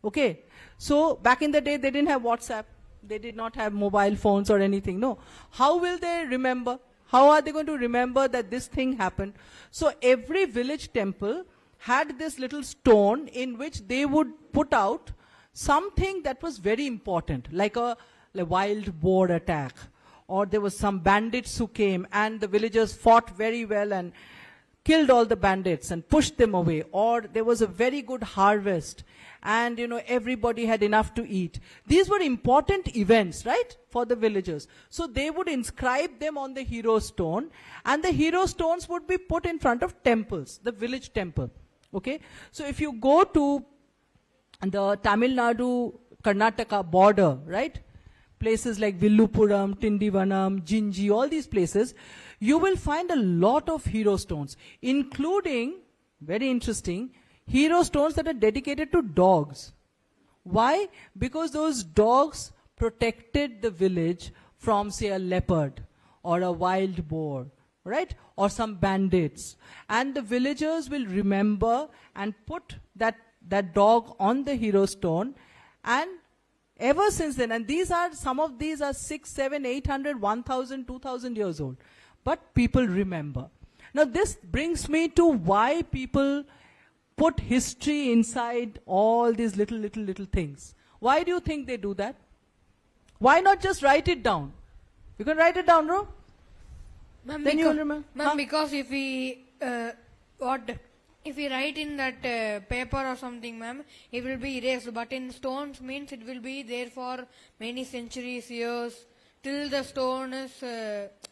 Okay, so back in the day they didn't have WhatsApp. They did not have mobile phones or anything. No. How will they remember? How are they going to remember that this thing happened? So every village temple had this little stone in which they would put out something that was very important, like a wild boar attack, or there was some bandits who came and the villagers fought very well and killed all the bandits and pushed them away, or there was a very good harvest and everybody had enough to eat. These were important events, right, for the villagers. So they would inscribe them on the hero stone, and the hero stones would be put in front of temples, the village temple. Okay, so if you go to the Tamil Nadu Karnataka border, right, places like Villupuram, Tindivanam, Jinji, all these places, you will find a lot of hero stones, including, very interesting, hero stones that are dedicated to dogs. Why? Because those dogs protected the village from, say, a leopard or a wild boar, right? Or some bandits. And the villagers will remember and put that dog on the hero stone. And ever since then, and some of these are 600, 700, 800, 1,000, 2,000 years old. But people remember. Now this brings me to why people put history inside all these little things. Why do you think they do that? Why not just write it down? You can write it down, no? Ma'am, Then you will remember. Ma'am, because if we write in that paper or something, ma'am, it will be erased. But in stones means it will be there for many centuries, years, till the stone is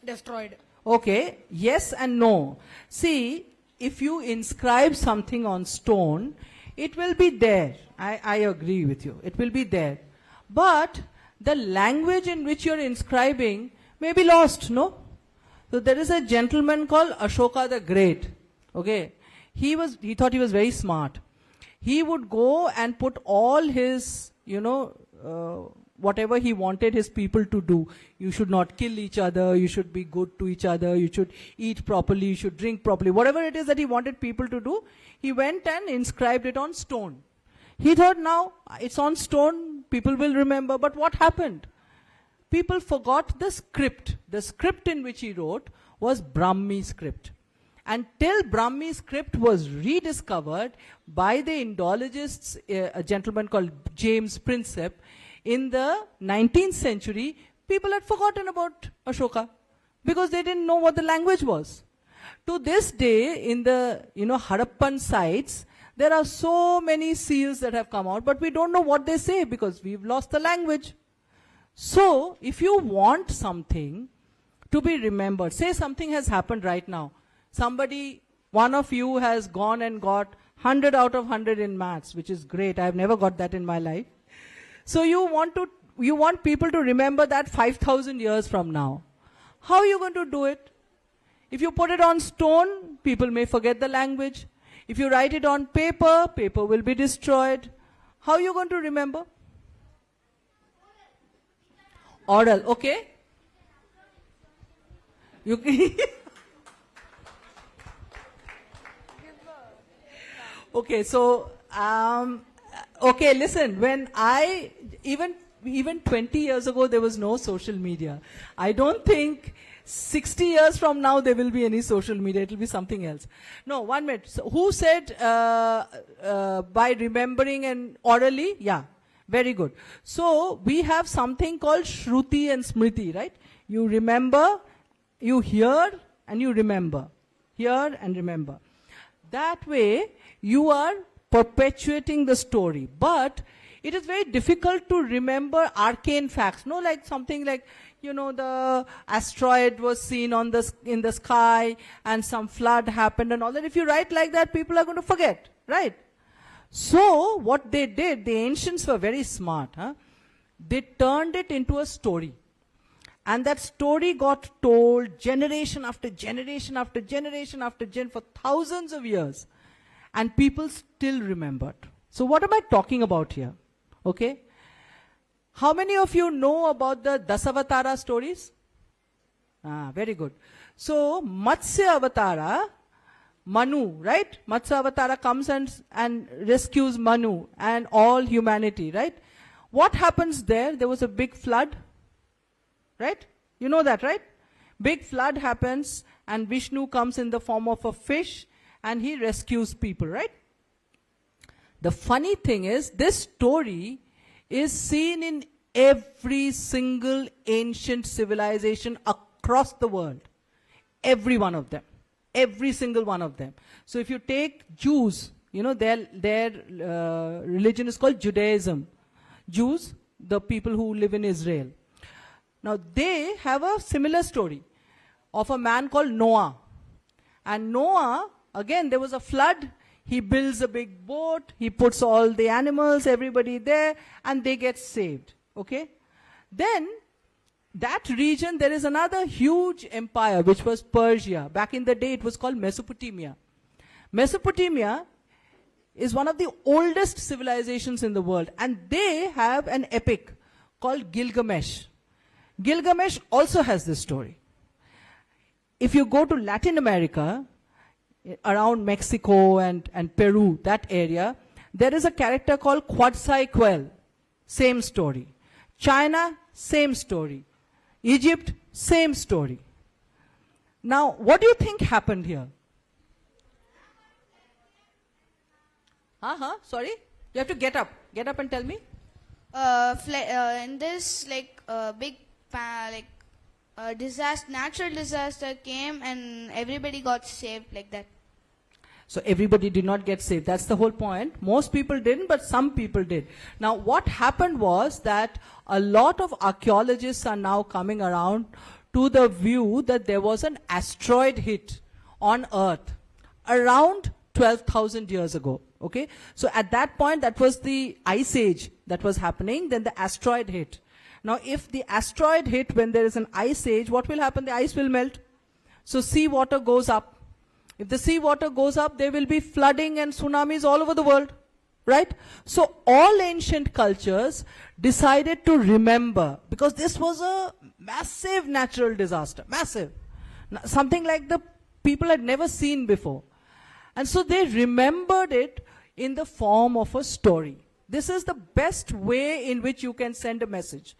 destroyed. Okay, yes and no. See, if you inscribe something on stone, it will be there. I agree with you. It will be there. But the language in which you're inscribing may be lost, no? So there is a gentleman called Ashoka the Great. Okay, he thought he was very smart. He would go and put all his, whatever he wanted his people to do. You should not kill each other, you should be good to each other, you should eat properly, you should drink properly. Whatever it is that he wanted people to do, he went and inscribed it on stone. He thought, now it's on stone, people will remember. But what happened? People forgot the script. The script in which he wrote was Brahmi script. And till Brahmi script was rediscovered by the Indologists, a gentleman called James Prinsep, in the 19th century, people had forgotten about Ashoka because they didn't know what the language was. To this day, in the Harappan sites, there are so many seals that have come out, but we don't know what they say because we've lost the language. So, if you want something to be remembered, say something has happened right now. One of you has gone and got 100 out of 100 in maths, which is great. I've never got that in my life. So you want people to remember that 5,000 years from now. How are you going to do it? If you put it on stone, people may forget the language. If you write it on paper, paper will be destroyed. How are you going to remember? Oral, okay? Okay, so, okay, listen, when even 20 years ago, there was no social media. I don't think 60 years from now, there will be any social media. It will be something else. No, 1 minute. So who said by remembering and orally? Yeah, very good. So we have something called Shruti and Smriti, right? You remember, you hear, and you remember. Hear and remember. That way, you are perpetuating the story. But it is very difficult to remember arcane facts. No, like something like, you know, the asteroid was seen in the sky and some flood happened and all that. If you write like that, people are going to forget, right? So what they did, the ancients were very smart. They turned it into a story. And that story got told generation after generation after generation after generation for thousands of years. And people still remembered. So what am I talking about here? Okay? How many of you know about the Dasavatara stories? Very good. So, Matsya Avatara, Manu, right? Matsya Avatara comes and rescues Manu and all humanity, right? What happens there? There was a big flood, right? You know that, right? Big flood happens and Vishnu comes in the form of a fish and he rescues people, right? The funny thing is, this story is seen in every single ancient civilization across the world. Every one of them. Every single one of them. So if you take Jews, you know, their religion is called Judaism. Jews, the people who live in Israel. Now they have a similar story of a man called Noah. And Noah, again, there was a flood. He builds a big boat, he puts all the animals, everybody there, and they get saved. Okay? Then, that region, there is another huge empire, which was Persia. Back in the day, it was called Mesopotamia. Mesopotamia is one of the oldest civilizations in the world, and they have an epic called Gilgamesh. Gilgamesh also has this story. If you go to Latin America, around Mexico and Peru, that area, there is a character called Quetzalcoatl. Same story. China, same story. Egypt, same story. Now, what do you think happened here? Sorry? You have to get up. Get up and tell me. In this big disaster, natural disaster came and everybody got saved like that. So everybody did not get saved. That's the whole point. Most people didn't, but some people did. Now what happened was that a lot of archaeologists are now coming around to the view that there was an asteroid hit on Earth around 12,000 years ago. Okay? So at that point, that was the ice age that was happening. Then the asteroid hit. Now, if the asteroid hit when there is an ice age, what will happen? The ice will melt. So sea water goes up. If the sea water goes up, there will be flooding and tsunamis all over the world. Right? So all ancient cultures decided to remember, because this was a massive natural disaster. Massive. Something like the people had never seen before. And so they remembered it in the form of a story. This is the best way in which you can send a message.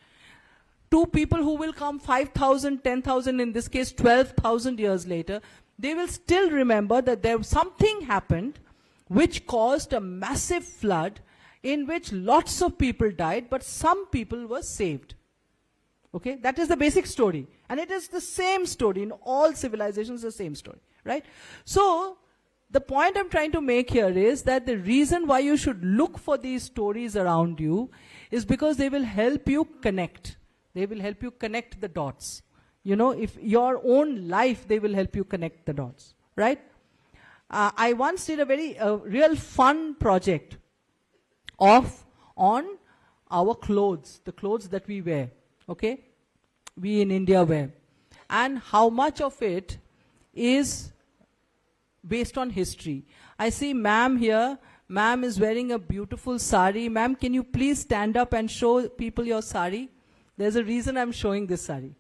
To people who will come 5,000, 10,000, in this case 12,000 years later, they will still remember that there something happened which caused a massive flood in which lots of people died, but some people were saved. Okay, that is the basic story. And it is the same story in all civilizations, the same story, right? So, the point I'm trying to make here is that the reason why you should look for these stories around you is because they will help you connect. They will help you connect the dots. You know, if your own life, they will help you connect the dots, right? I once did a very real fun project on our clothes, the clothes that we wear, okay? We in India wear. And how much of it is based on history. I see ma'am here. Ma'am is wearing a beautiful sari. Ma'am, can you please stand up and show people your sari? There's a reason I'm showing this sari.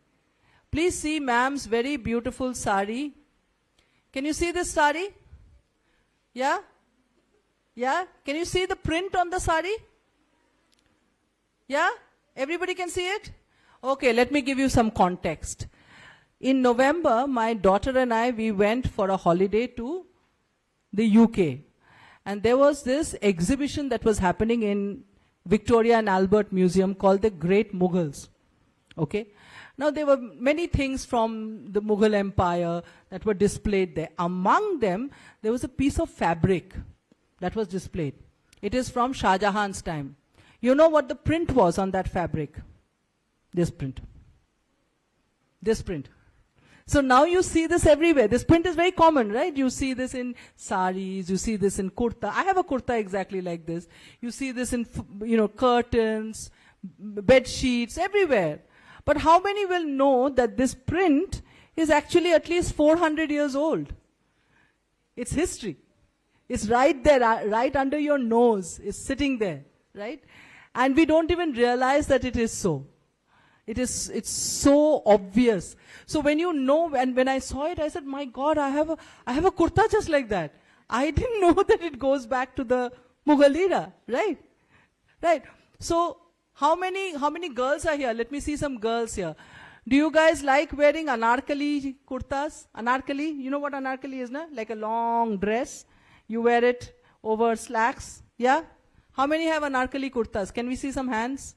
Please see ma'am's very beautiful sari. Can you see this sari? Yeah? Yeah? Can you see the print on the sari? Yeah? Everybody can see it? Okay, let me give you some context. In November, my daughter and I, we went for a holiday to the UK. And there was this exhibition that was happening in Victoria and Albert Museum called the Great Mughals. Okay? Now, there were many things from the Mughal Empire that were displayed there. Among them, there was a piece of fabric that was displayed. It is from Shah Jahan's time. You know what the print was on that fabric? This print. This print. So now you see this everywhere. This print is very common, right? You see this in saris, you see this in kurta. I have a kurta exactly like this. You see this in, curtains, bed sheets, everywhere. But how many will know that this print is actually at least 400 years old? It's history. It's right there, right under your nose. It's sitting there, right? And we don't even realize that it is so. It's so obvious. So when you know, and when I saw it, I said, my God, I have a kurta just like that. I didn't know that it goes back to the Mughal era, right? Right. So how many girls are here? Let me see some girls here. Do you guys like wearing anarkali kurtas? Anarkali, you know what anarkali is, na? Like a long dress. You wear it over slacks. Yeah? How many have anarkali kurtas? Can we see some hands?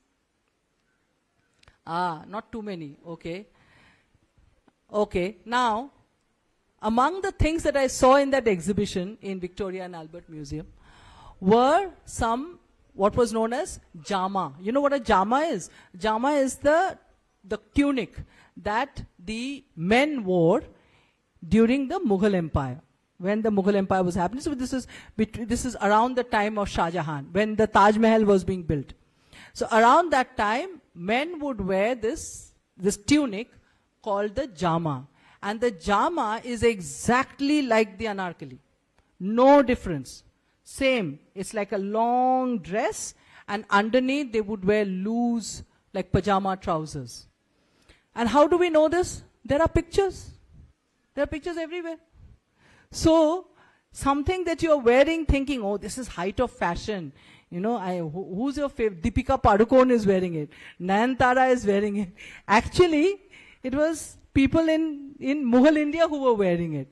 Not too many. Okay. Okay. Now, among the things that I saw in that exhibition in Victoria and Albert Museum were some what was known as jama. You know what a jama is? Jama is the tunic that the men wore during the Mughal Empire. When the Mughal Empire was happening. So this is around the time of Shah Jahan, when the Taj Mahal was being built. So around that time, men would wear this tunic called the jama. And the jama is exactly like the anarkali. No difference. Same. It's like a long dress, and underneath they would wear loose, like pajama trousers. And how do we know this? There are pictures. There are pictures everywhere. So, something that you're wearing thinking, oh, this is height of fashion. You know, who's your favorite? Deepika Padukone is wearing it. Nayanthara is wearing it. Actually, it was people in Mughal India who were wearing it.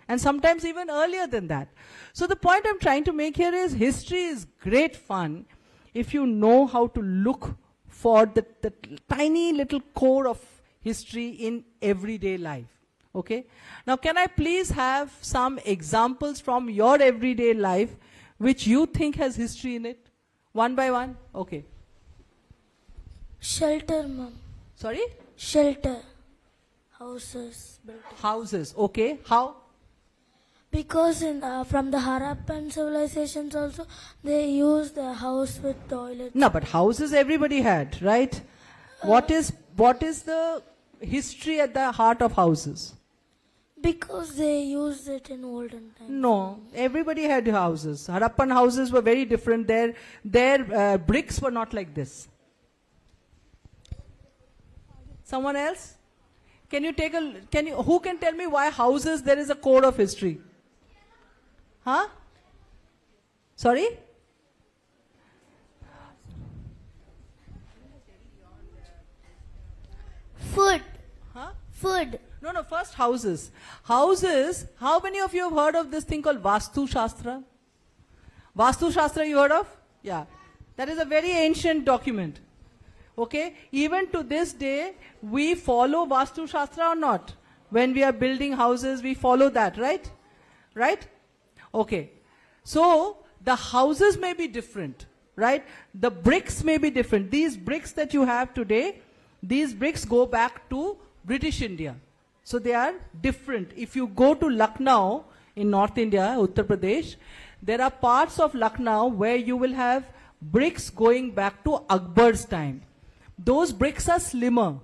And sometimes even earlier than that. So the point I'm trying to make here is history is great fun if you know how to look for the tiny little core of history in everyday life. Okay? Now, can I please have some examples from your everyday life which you think has history in it? One by one? Okay. Shelter, ma'am. Sorry? Shelter. Houses built. Houses. Okay. How? Because from the Harappan civilizations also, they used the house with toilet. No, but houses everybody had, right? What is the history at the heart of houses? Because they used it in olden times. No, everybody had houses. Harappan houses were very different. Their bricks were not like this. Someone else? Who can tell me why houses there is a core of history? Huh? Sorry? Food. Huh? Food. No, first houses. Houses, how many of you have heard of this thing called Vastu Shastra? Vastu Shastra you heard of? Yeah. That is a very ancient document. Okay? Even to this day, we follow Vastu Shastra or not? When we are building houses, we follow that, right? Right? Okay. So, the houses may be different, right? The bricks may be different. These bricks that you have today, these bricks go back to British India. So they are different. If you go to Lucknow in North India, Uttar Pradesh, there are parts of Lucknow where you will have bricks going back to Akbar's time. Those bricks are slimmer.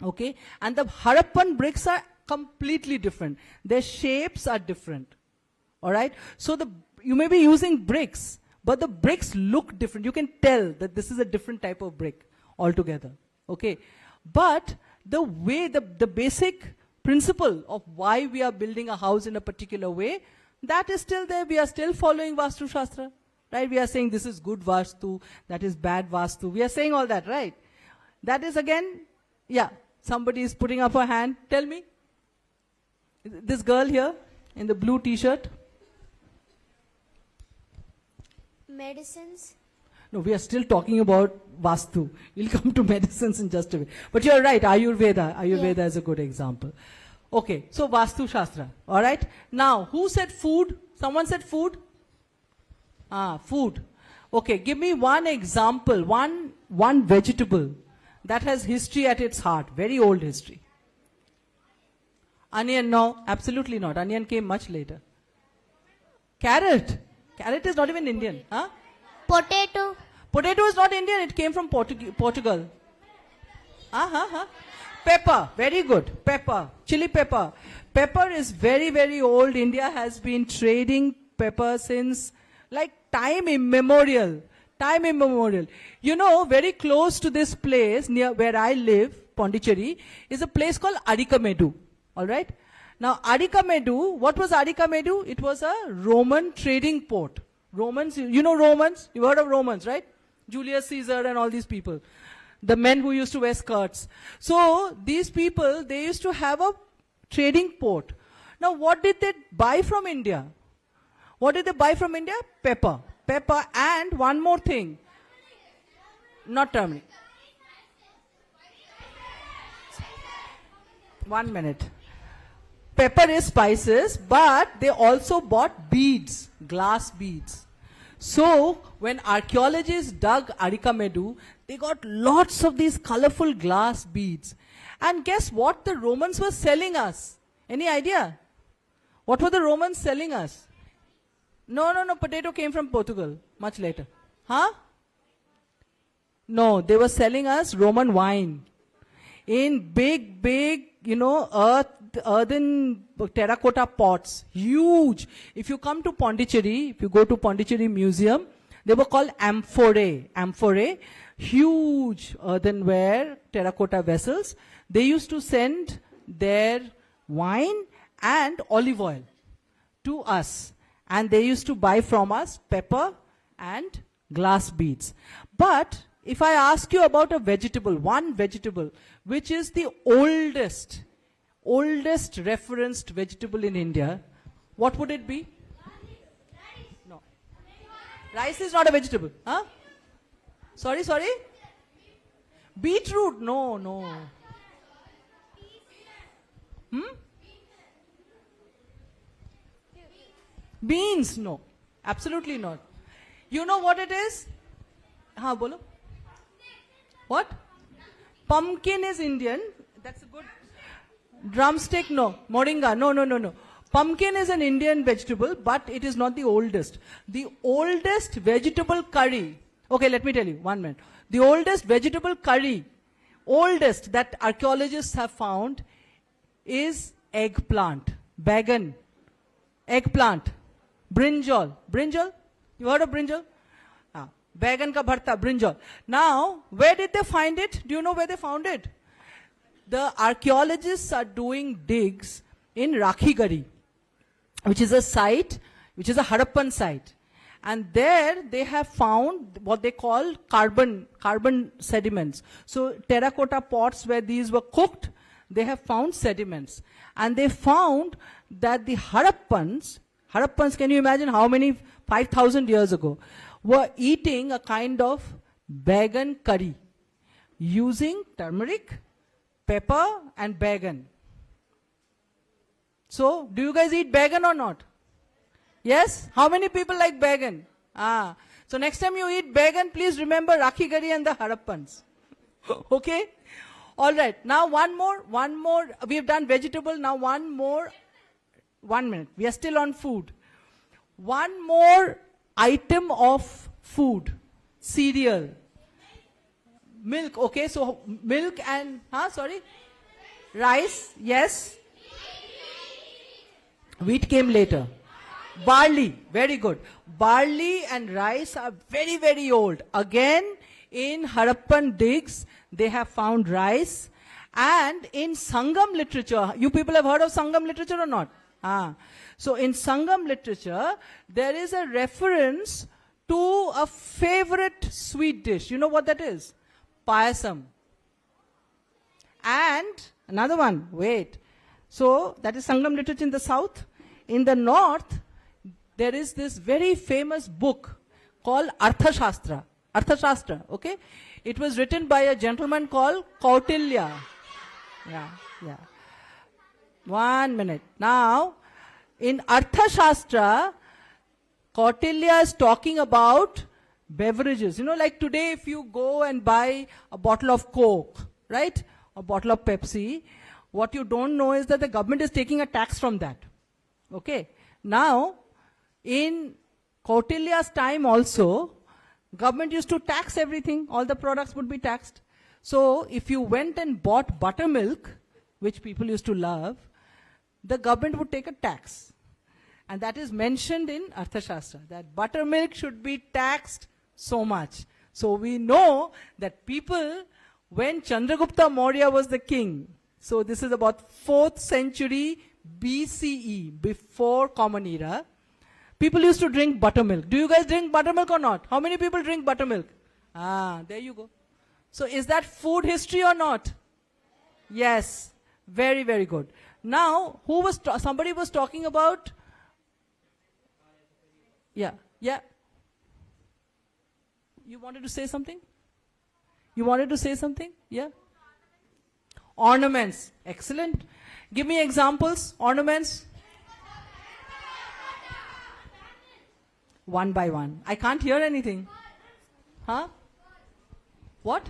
Okay? And the Harappan bricks are completely different. Their shapes are different. Alright? So you may be using bricks, but the bricks look different. You can tell that this is a different type of brick altogether. Okay? But the way, the basic principle of why we are building a house in a particular way, That is still there. We are still following Vastu Shastra. Right? We are saying this is good Vastu, that is bad Vastu. We are saying all that, right? That is again, yeah, somebody is putting up her hand. Tell me. This girl here in the blue t-shirt. Medicines. No, we are still talking about Vastu. We'll come to medicines in just a bit. But you're right, Ayurveda. Ayurveda is a good example. Okay, so Vastu Shastra. All right. Now, who said food? Someone said food? Food. Okay, give me one example, one vegetable that has history at its heart, very old history. Onion, no, absolutely not. Onion came much later. Carrot. Carrot is not even Indian. Huh? Potato. Potato is not Indian, it came from Portugal. Pepper, very good. Pepper, chili pepper. Pepper is very, very old. India has been trading pepper since like time immemorial. Time immemorial. You know, very close to this place, near where I live, Pondicherry, is a place called Arikamedu. Alright? Now, Arikamedu, what was Arikamedu? It was a Roman trading port. Romans, you know Romans? You've heard of Romans, right? Julius Caesar and all these people. The men who used to wear skirts. So, these people, they used to have a trading port. Now, what did they buy from India? What did they buy from India? Pepper. Pepper and one more thing. Not turmeric. 1 minute. Pepper is spices, but they also bought beads, glass beads. So, when archaeologists dug Arikamedu, they got lots of these colorful glass beads. And guess what the Romans were selling us? Any idea? What were the Romans selling us? No, potato came from Portugal, much later. Huh? No, they were selling us Roman wine. In big, earthen terracotta pots. Huge. If you come to Pondicherry, if you go to Pondicherry Museum, they were called amphorae. Amphorae. Huge earthenware terracotta vessels. They used to send their wine and olive oil to us. And they used to buy from us pepper and glass beads. But if I ask you about a vegetable, one vegetable, which is the oldest referenced vegetable in India, what would it be? No. Rice is not a vegetable. Huh? Sorry? Beetroot? No. Beans? No. Absolutely not. You know what it is? Bolo. What? Pumpkin is Indian. That's a good. Drumstick? No. Moringa? No. Pumpkin is an Indian vegetable, but it is not the oldest. The oldest vegetable curry. Okay, let me tell you. 1 minute. The oldest vegetable curry, oldest that archaeologists have found, is eggplant. Bagan. Eggplant. Brinjal. Brinjal? You heard of brinjal? Bagan ka bharta, brinjal. Now, where did they find it? Do you know where they found it? The archaeologists are doing digs in Rakhigari, which is a site, which is a Harappan site. And there they have found what they call carbon sediments. So terracotta pots where these were cooked, they have found sediments. And they found that the Harappans, can you imagine how many, 5,000 years ago, were eating a kind of bagan curry using turmeric, pepper and bagan. So, do you guys eat bagan or not? Yes? How many people like bagan? So next time you eat bagan, please remember Rakhigari and the Harappans. Okay? Alright, now one more. We have done vegetable, now one more. 1 minute. We are still on food. One more item of food. Cereal. Milk, okay, so milk and, rice, yes. Wheat came later. Barley, very good. Barley and rice are very, very old. Again, in Harappan digs, they have found rice. And in Sangam literature, you people have heard of Sangam literature or not? So in Sangam literature, there is a reference to a favorite sweet dish. You know what that is? Payasam. And another one, wait. So that is Sangam literature in the south. In the north, there is this very famous book called Arthashastra. Arthashastra, okay? It was written by a gentleman called Kautilya. Yeah. 1 minute. Now, in Arthashastra, Kautilya is talking about beverages. You know, like today if you go and buy a bottle of Coke, right? A bottle of Pepsi, what you don't know is that the government is taking a tax from that. Okay? Now, in Kautilya's time also, government used to tax everything. All the products would be taxed. So, if you went and bought buttermilk, which people used to love, the government would take a tax. And that is mentioned in Arthashastra, that buttermilk should be taxed so much. So we know that people, when Chandragupta Maurya was the king, so this is about 4th century BCE, before Common Era, people used to drink buttermilk. Do you guys drink buttermilk or not? How many people drink buttermilk? There you go. So is that food history or not? Yes. Very, very good. Now, somebody was talking about, yeah. You wanted to say something? Yeah. Ornaments. Excellent. Give me examples. Ornaments. One by one. I can't hear anything. Huh? What?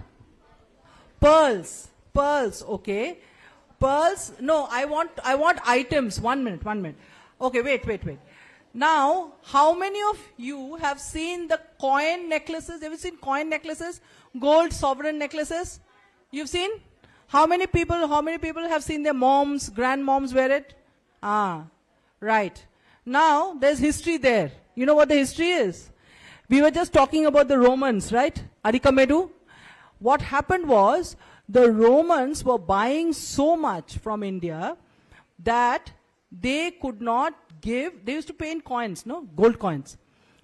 Pearls. Okay. Pearls. No, I want items. 1 minute. Okay, wait. Now, how many of you have seen the coin necklaces? Have you seen coin necklaces? Gold sovereign necklaces? You've seen? How many people have seen their moms, grandmoms wear it? Right. Now, there's history there. You know what the history is? We were just talking about the Romans, right? Arikamedu. What happened was, the Romans were buying so much from India that they could not give, they used to pay in coins, no? Gold coins.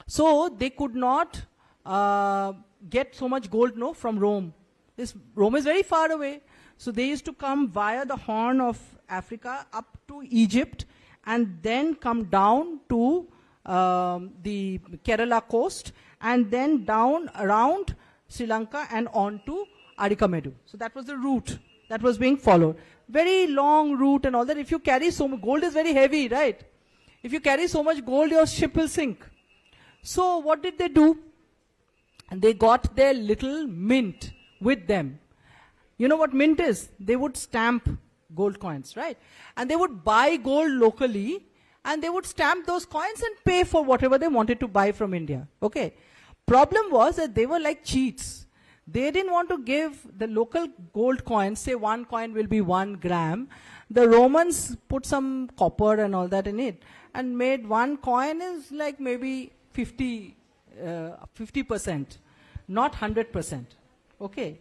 So they could not get so much gold, no, from Rome. Rome is very far away. So they used to come via the Horn of Africa up to Egypt and then come down to the Kerala coast and then down around Sri Lanka and on to Arikamedu. So that was the route that was being followed. Very long route and all that. If you carry so much, gold is very heavy, right? If you carry so much gold, your ship will sink. So what did they do? And they got their little mint with them. You know what mint is? They would stamp gold coins, right? And they would buy gold locally and they would stamp those coins and pay for whatever they wanted to buy from India. Okay. Problem was that they were like cheats. They didn't want to give the local gold coins, say 1 coin will be 1 gram. The Romans put some copper and all that in it and made 1 coin is like maybe 50%, not 100%. Okay.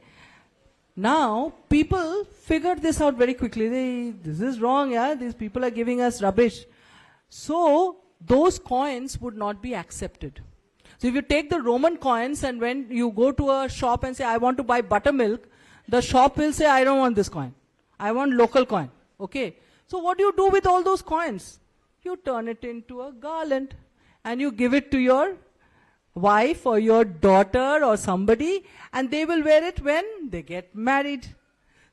Now, people figured this out very quickly. This is wrong, yeah. These people are giving us rubbish. So, those coins would not be accepted. So if you take the Roman coins and when you go to a shop and say, I want to buy buttermilk, the shop will say, I don't want this coin. I want local coin. Okay. So what do you do with all those coins? You turn it into a garland and you give it to your wife or your daughter or somebody and they will wear it when they get married.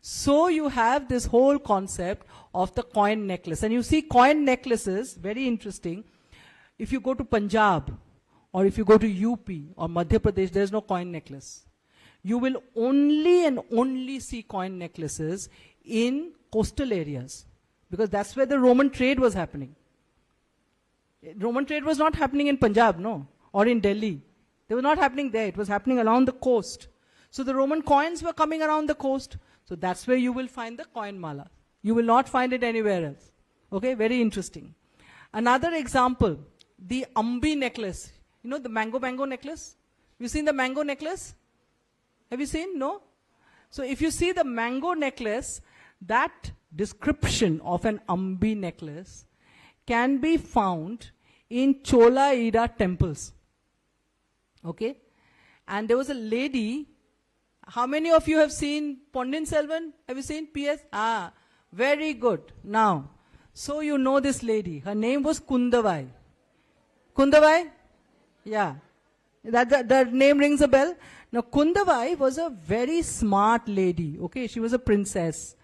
So you have this whole concept of the coin necklace. And you see coin necklaces, very interesting. If you go to Punjab, or if you go to UP or Madhya Pradesh, there is no coin necklace. You will only and only see coin necklaces in coastal areas because that's where the Roman trade was happening. Roman trade was not happening in Punjab, no, or in Delhi. They were not happening there. It was happening along the coast. So the Roman coins were coming around the coast. So that's where you will find the coin mala. You will not find it anywhere else. Okay, very interesting. Another example, the Ambi necklace. You know the mango necklace? Have you seen the mango necklace? Have you seen? No? So if you see the mango necklace, that description of an Ambi necklace can be found in Chola era temples. Okay? And there was a lady. How many of you have seen Ponnin Selvan? Have you seen PS? Ah, very good. Now, so you know this lady. Her name was Kundavai. Kundavai? Yeah. That name rings a bell. Now, Kundavai was a very smart lady. Okay, she was a princess.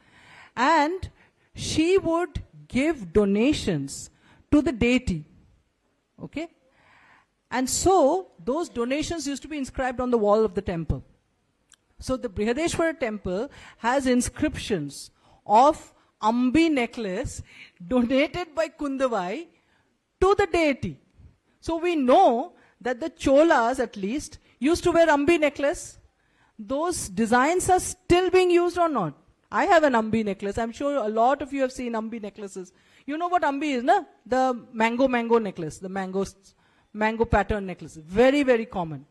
And she would give donations to the deity. Okay? And so, those donations used to be inscribed on the wall of the temple. So the Brihadeshwara temple has inscriptions of Ambi necklace donated by Kundavai to the deity. So we know that the Cholas at least used to wear Ambi necklace. Those designs are still being used or not? I have an Ambi necklace. I'm sure a lot of you have seen Ambi necklaces. You know what Ambi is, na? The mango necklace, the mango pattern necklace. Very, very common.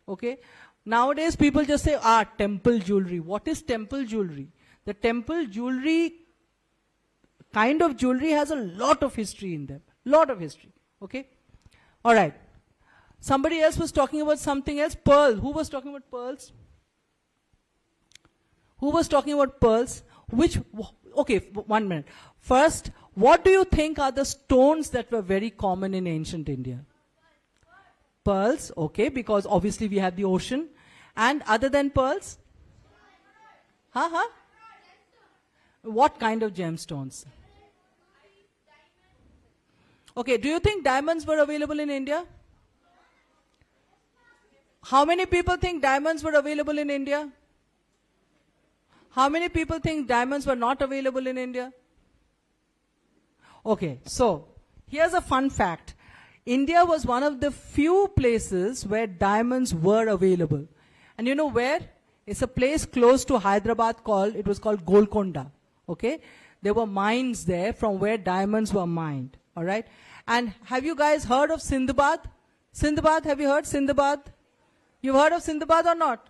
Okay? Nowadays, people just say, temple jewelry. What is temple jewelry? The temple jewelry, kind of jewelry, has a lot of history in them. Lot of history. Okay? Alright. Somebody else was talking about something else. Pearl. Who was talking about pearls? Who was talking about pearls? Okay, 1 minute. First, what do you think are the stones that were very common in ancient India? Pearls, okay, because obviously we have the ocean. And other than pearls? What kind of gemstones? Okay, do you think diamonds were available in India? How many people think diamonds were available in India? How many people think diamonds were not available in India? Okay, so here's a fun fact. India was one of the few places where diamonds were available. And you know where? It's a place close to Hyderabad it was called Golconda. Okay? There were mines there from where diamonds were mined. Alright? And have you guys heard of Sindbad? Sindbad, have you heard Sindbad? You've heard of Sindbad or not?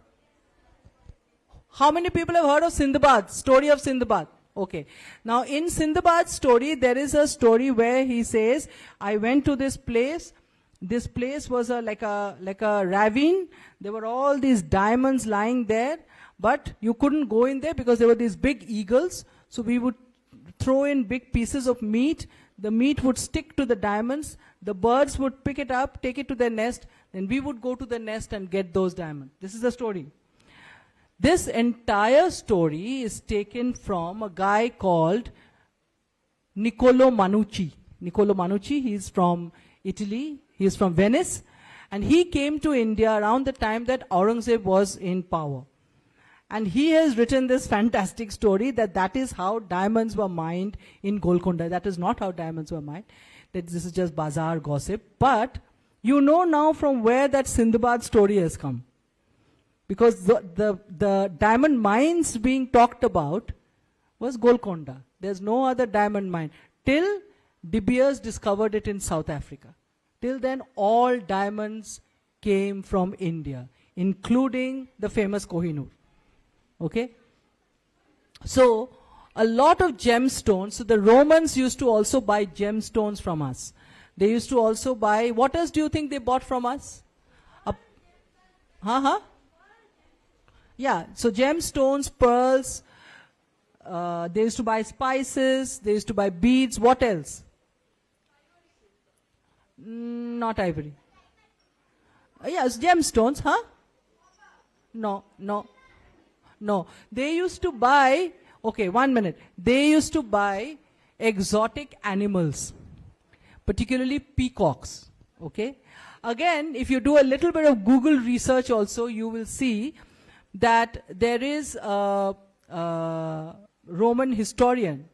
How many people have heard of Sindbad? Story of Sindbad. Okay. Now in Sindbad's story, there is a story where he says, I went to this place. This place was like a ravine. There were all these diamonds lying there, but you couldn't go in there because there were these big eagles. So we would throw in big pieces of meat. The meat would stick to the diamonds. The birds would pick it up, take it to their nest. Then we would go to the nest and get those diamonds. This is the story. This entire story is taken from a guy called Niccolo Manucci. Niccolo Manucci, he's from Italy. He's from Venice. And he came to India around the time that Aurangzeb was in power. And he has written this fantastic story that is how diamonds were mined in Golconda. That is not how diamonds were mined. This is just bazaar gossip. But you know now from where that Sindbad story has come. Because the diamond mines being talked about was Golconda. There's no other diamond mine. Till De Beers discovered it in South Africa. Till then, all diamonds came from India, including the famous Kohinoor. Okay? So, a lot of gemstones. So, the Romans used to also buy gemstones from us. They used to also buy, what else do you think they bought from us? Yeah, so gemstones, pearls, they used to buy spices, they used to buy beads, what else? Not ivory. Yes, gemstones, huh? No. They used to buy, okay, 1 minute. They used to buy exotic animals, particularly peacocks, okay? Again, if you do a little bit of Google research also, you will see that there is a Roman historian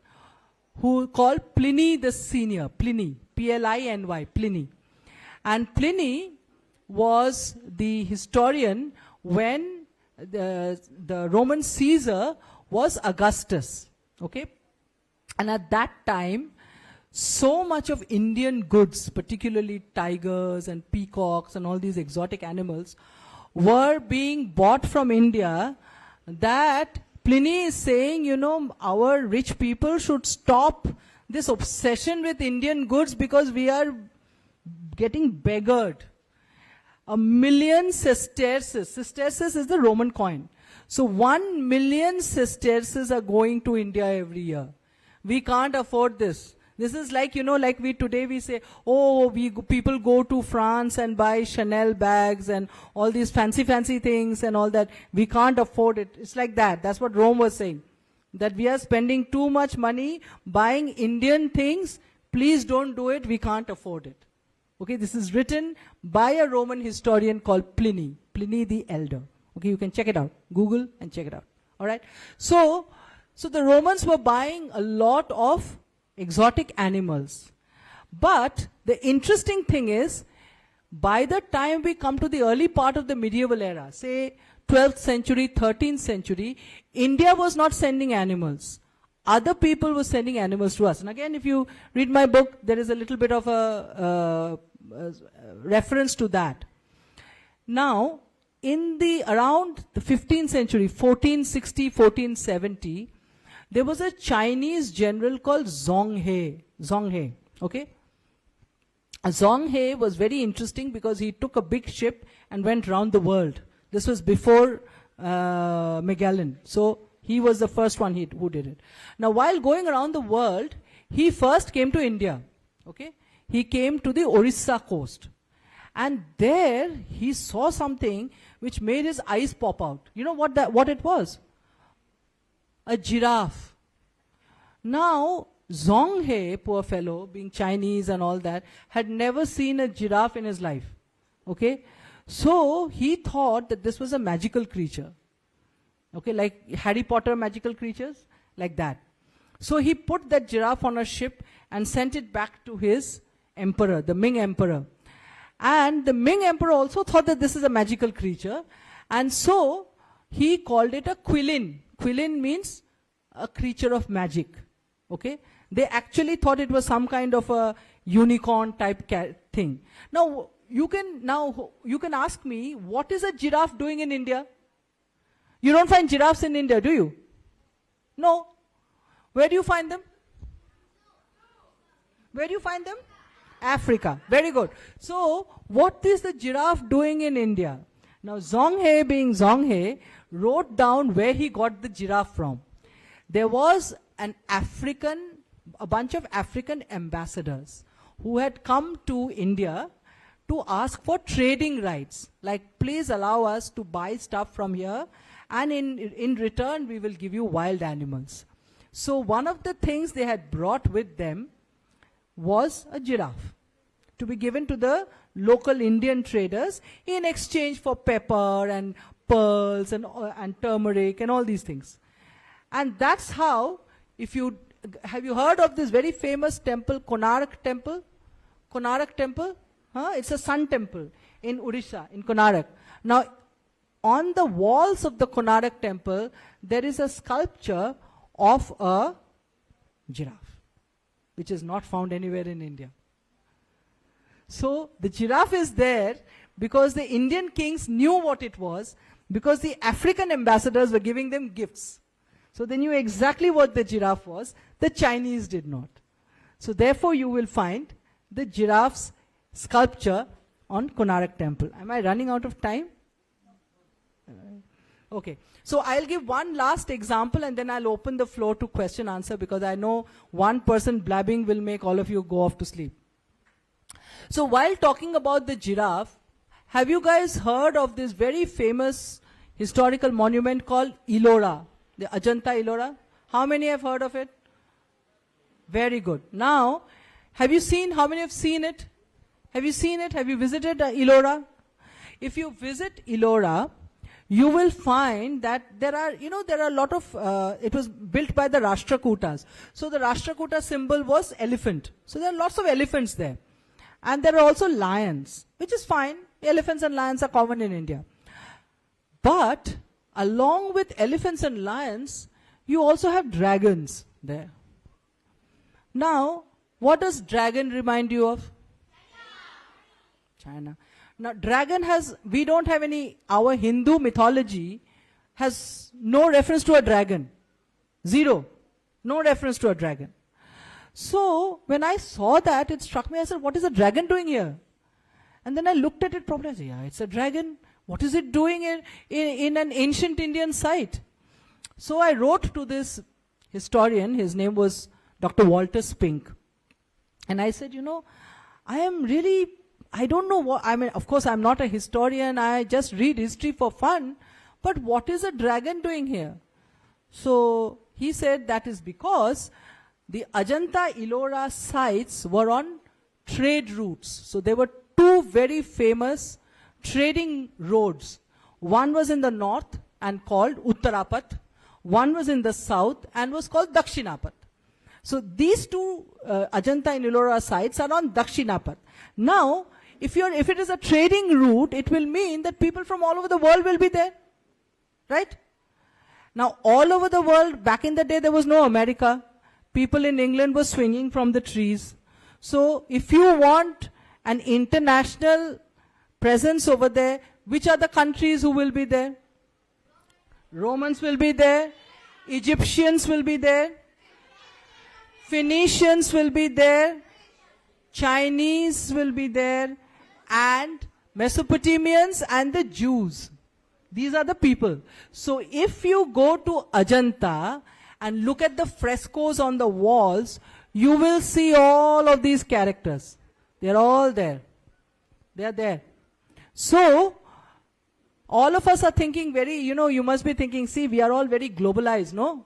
who called Pliny the Senior, Pliny, P-L-I-N-Y, Pliny. And Pliny was the historian when the Roman Caesar was Augustus, okay? And at that time, so much of Indian goods, particularly tigers and peacocks and all these exotic animals, were being bought from India that Pliny is saying, you know, our rich people should stop this obsession with Indian goods because we are getting beggared. 1,000,000 sesterces. Sesterces is the Roman coin. So 1,000,000 sesterces are going to India every year. We can't afford this. This is like, like today we say, oh, people go to France and buy Chanel bags and all these fancy things and all that. We can't afford it. It's like that. That's what Rome was saying. That we are spending too much money buying Indian things. Please don't do it. We can't afford it. Okay, this is written by a Roman historian called Pliny the Elder. Okay, you can check it out. Google and check it out. All right. So the Romans were buying a lot of exotic animals. But the interesting thing is, by the time we come to the early part of the medieval era, say 12th century, 13th century, India was not sending animals. Other people were sending animals to us. And again, if you read my book, there is a little bit of a reference to that. Now, in around the 15th century, 1460, 1470, there was a Chinese general called Zhong He. Okay? Zhong He was very interesting because he took a big ship and went around the world. This was before Magellan. So he was the first one who did it. Now, while going around the world, he first came to India. Okay? He came to the Orissa coast. And there he saw something which made his eyes pop out. You know what it was? A giraffe. Now, Zhong He, poor fellow, being Chinese and all that, had never seen a giraffe in his life. Okay? So, he thought that this was a magical creature. Okay, like Harry Potter magical creatures? Like that. So, he put that giraffe on a ship and sent it back to his emperor, the Ming emperor. And the Ming emperor also thought that this is a magical creature. And so, he called it a quillin. Quillin means a creature of magic. Okay? They actually thought it was some kind of a unicorn type thing. Now you can ask me, what is a giraffe doing in India? You don't find giraffes in India, do you? No. Where do you find them? Where do you find them? Africa. Very good. So, what is the giraffe doing in India? Now, Zhong He, being Zhong He, wrote down where he got the giraffe from. There was a bunch of African ambassadors who had come to India to ask for trading rights. Like, please allow us to buy stuff from here, and in return we will give you wild animals. So one of the things they had brought with them was a giraffe to be given to the local Indian traders in exchange for pepper and pearls and turmeric and all these things. And that's how, have you heard of this very famous temple, Konark temple? Konark temple? It's a sun temple in Odisha, in Konark. Now, on the walls of the Konark temple, there is a sculpture of a giraffe, which is not found anywhere in India. So, the giraffe is there because the Indian kings knew what it was, because the African ambassadors were giving them gifts. So they knew exactly what the giraffe was. The Chinese did not. So therefore you will find the giraffe's sculpture on Konark temple. Am I running out of time? Okay. So I'll give one last example and then I'll open the floor to question answer, because I know one person blabbing will make all of you go off to sleep. So while talking about the giraffe, have you guys heard of this very famous historical monument called Ellora? The Ajanta Ellora? How many have heard of it? Very good. Now, how many have seen it? Have you seen it? Have you visited Ellora? If you visit Ellora, you will find that there are a lot of, it was built by the Rashtrakutas. So the Rashtrakuta symbol was elephant. So there are lots of elephants there. And there are also lions, which is fine. Elephants and lions are common in India. But along with elephants and lions, you also have dragons there. Now, what does dragon remind you of? China. Now, dragon we don't have our Hindu mythology has no reference to a dragon. Zero. No reference to a dragon. So when I saw that, it struck me. I said, what is a dragon doing here? And then I looked at it properly. I said, yeah, it's a dragon. What is it doing in an ancient Indian site? So I wrote to this historian. His name was Dr. Walter Spink. And I said, I don't know what, of course, I'm not a historian. I just read history for fun. But what is a dragon doing here? So he said that is because the Ajanta Ellora sites were on trade routes. So there were two very famous trading roads. One was in the north and called Uttarapat. One was in the south and was called Dakshinapat. So these two Ajanta and Ellora sites are on Dakshinapat. Now, if it is a trading route, it will mean that people from all over the world will be there. Right? Now, all over the world, back in the day, there was no America. People in England were swinging from the trees. So, if you want an international presence over there, which are the countries who will be there? Romans will be there. Egyptians will be there. Phoenicians will be there. Chinese will be there. And Mesopotamians and the Jews. These are the people. So if you go to Ajanta and look at the frescoes on the walls, you will see all of these characters. They're all there. They're there. So, all of us are thinking you must be thinking, see, we are all very globalized, no?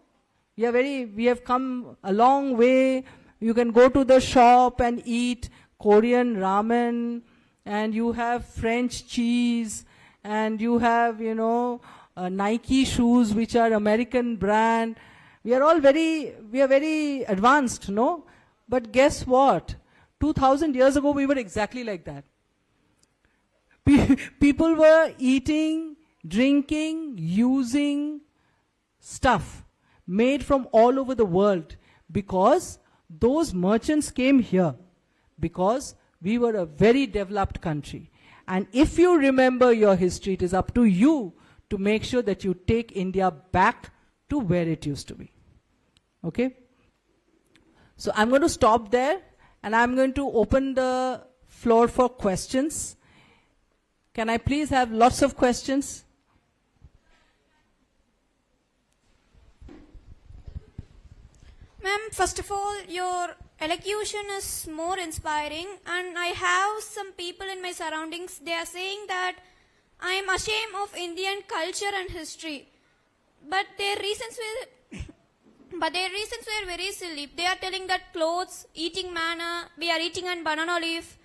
We have come a long way. You can go to the shop and eat Korean ramen, and you have French cheese, and you have, Nike shoes, which are American brand. We are very advanced, no? But guess what? 2000 years ago, we were exactly like that. People were eating, drinking, using stuff made from all over the world because those merchants came here because we were a very developed country. And if you remember your history, it is up to you to make sure that you take India back to where it used to be. Okay? So I'm going to stop there and I'm going to open the floor for questions. Can I please have lots of questions? Ma'am, first of all, your elocution is more inspiring, and I have some people in my surroundings, they are saying that I am ashamed of Indian culture and history. But their reasons were very silly. They are telling that clothes, eating manna, we are eating on banana leaf.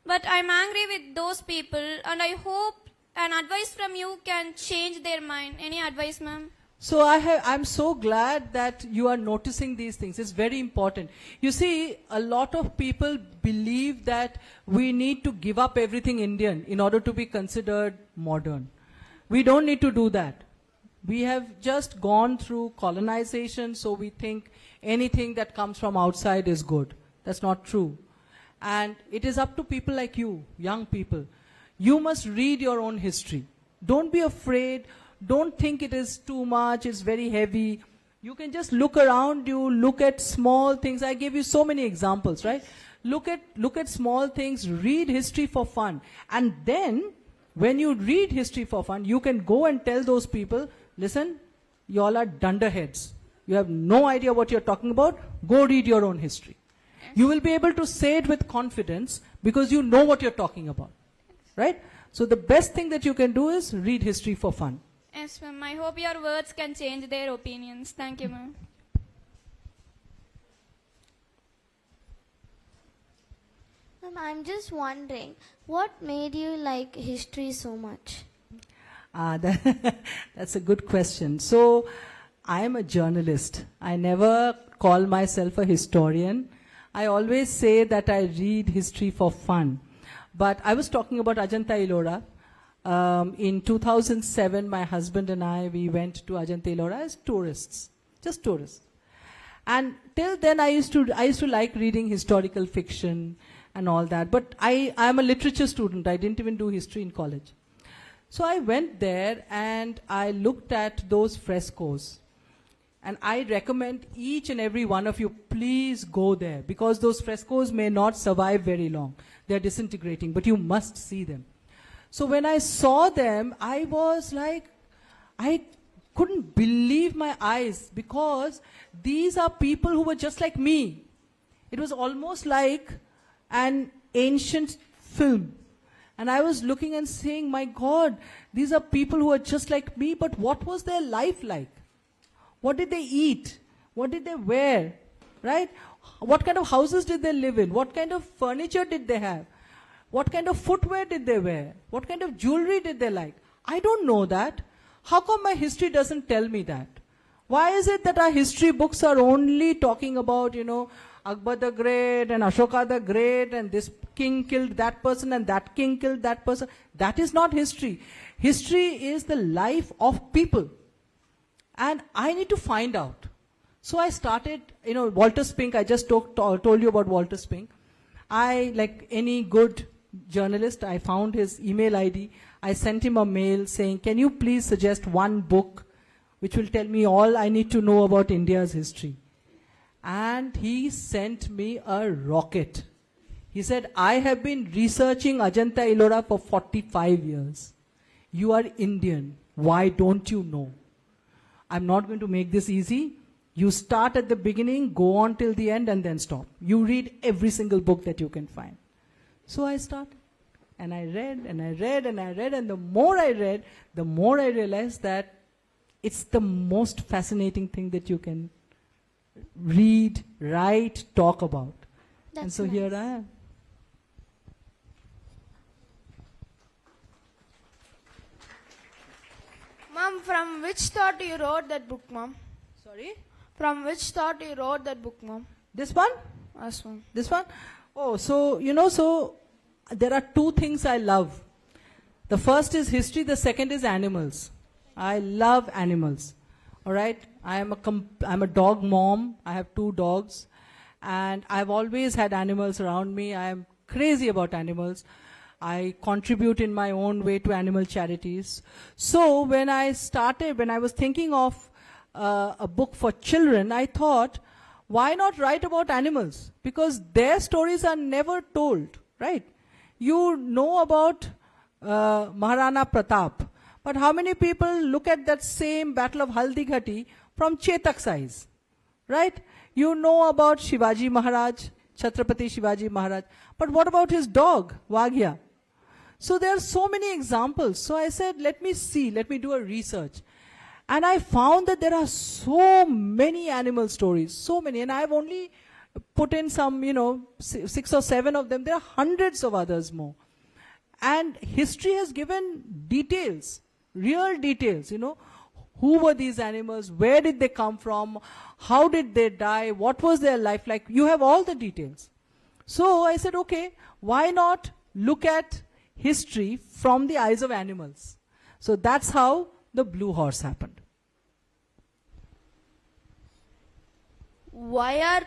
But I am angry with those people, and I hope an advice from you can change their mind. Any advice, ma'am? So I'm so glad that you are noticing these things. It's very important. You see, a lot of people believe that we need to give up everything Indian in order to be considered modern. We don't need to do that. We have just gone through colonization, so we think anything that comes from outside is good. That's not true. And it is up to people like you, young people. You must read your own history. Don't be afraid. Don't think it is too much, it's very heavy. You can just look around you, look at small things. I gave you so many examples, right? Look at small things, read history for fun. And then, when you read history for fun, you can go and tell those people, listen, you all are dunderheads. You have no idea what you're talking about. Go read your own history. You will be able to say it with confidence because you know what you're talking about, right? So the best thing that you can do is read history for fun. Yes, ma'am. I hope your words can change their opinions. Thank you, ma'am. Ma'am, I'm just wondering, what made you like history so much? That's a good question. So, I am a journalist. I never call myself a historian. I always say that I read history for fun. But I was talking about Ajanta Ellora. In 2007, my husband and I, we went to Ajanta Ellora as tourists, just tourists. And till then, I used to like reading historical fiction and all that. But I am a literature student. I didn't even do history in college. So I went there and I looked at those frescoes. And I recommend each and every one of you, please go there, because those frescoes may not survive very long. They're disintegrating, but you must see them. So when I saw them, I was like, I couldn't believe my eyes, because these are people who were just like me. It was almost like an ancient film. And I was looking and saying, my God, these are people who are just like me, but what was their life like? What did they eat? What did they wear? Right? What kind of houses did they live in? What kind of furniture did they have? What kind of footwear did they wear? What kind of jewelry did they like? I don't know that. How come my history doesn't tell me that? Why is it that our history books are only talking about, Akbar the Great and Ashoka the Great, and this king killed that person and that king killed that person? That is not history. History is the life of people. And I need to find out. So I started, Walter Spink, I just told you about Walter Spink. I, like any good journalist, I found his email ID. I sent him a mail saying, can you please suggest one book which will tell me all I need to know about India's history? And he sent me a rocket. He said, I have been researching Ajanta Ellora for 45 years. You are Indian. Why don't you know? I'm not going to make this easy. You start at the beginning, go on till the end, and then stop. You read every single book that you can find. So I started. And I read, and I read, and I read, and the more I read, the more I realized that it's the most fascinating thing that you can read, write, talk about. And so here I am. Mom, from which thought you wrote that book, Mom? Sorry? From which thought you wrote that book, Mom? This one? This one. This one? Oh, so, so there are two things I love. The first is history, the second is animals. I love animals. All right? I'm a dog mom. I have 2 dogs. And I've always had animals around me. I am crazy about animals. I contribute in my own way to animal charities. So when I was thinking of a book for children, I thought, why not write about animals? Because their stories are never told, right? You know about Maharana Pratap, but how many people look at that same Battle of Haldighati from Chetak's eyes, right? You know about Shivaji Maharaj, Chhatrapati Shivaji Maharaj, but what about his dog, Waghya? So there are so many examples. So I said, let me do a research. And I found that there are so many animal stories, so many. And I've only put in some, 6 or 7 of them. There are hundreds of others more. And history has given details, real details, Who were these animals? Where did they come from? How did they die? What was their life like? You have all the details. So I said, okay, why not look at history from the eyes of animals? So that's how the Blue Horse happened. Why are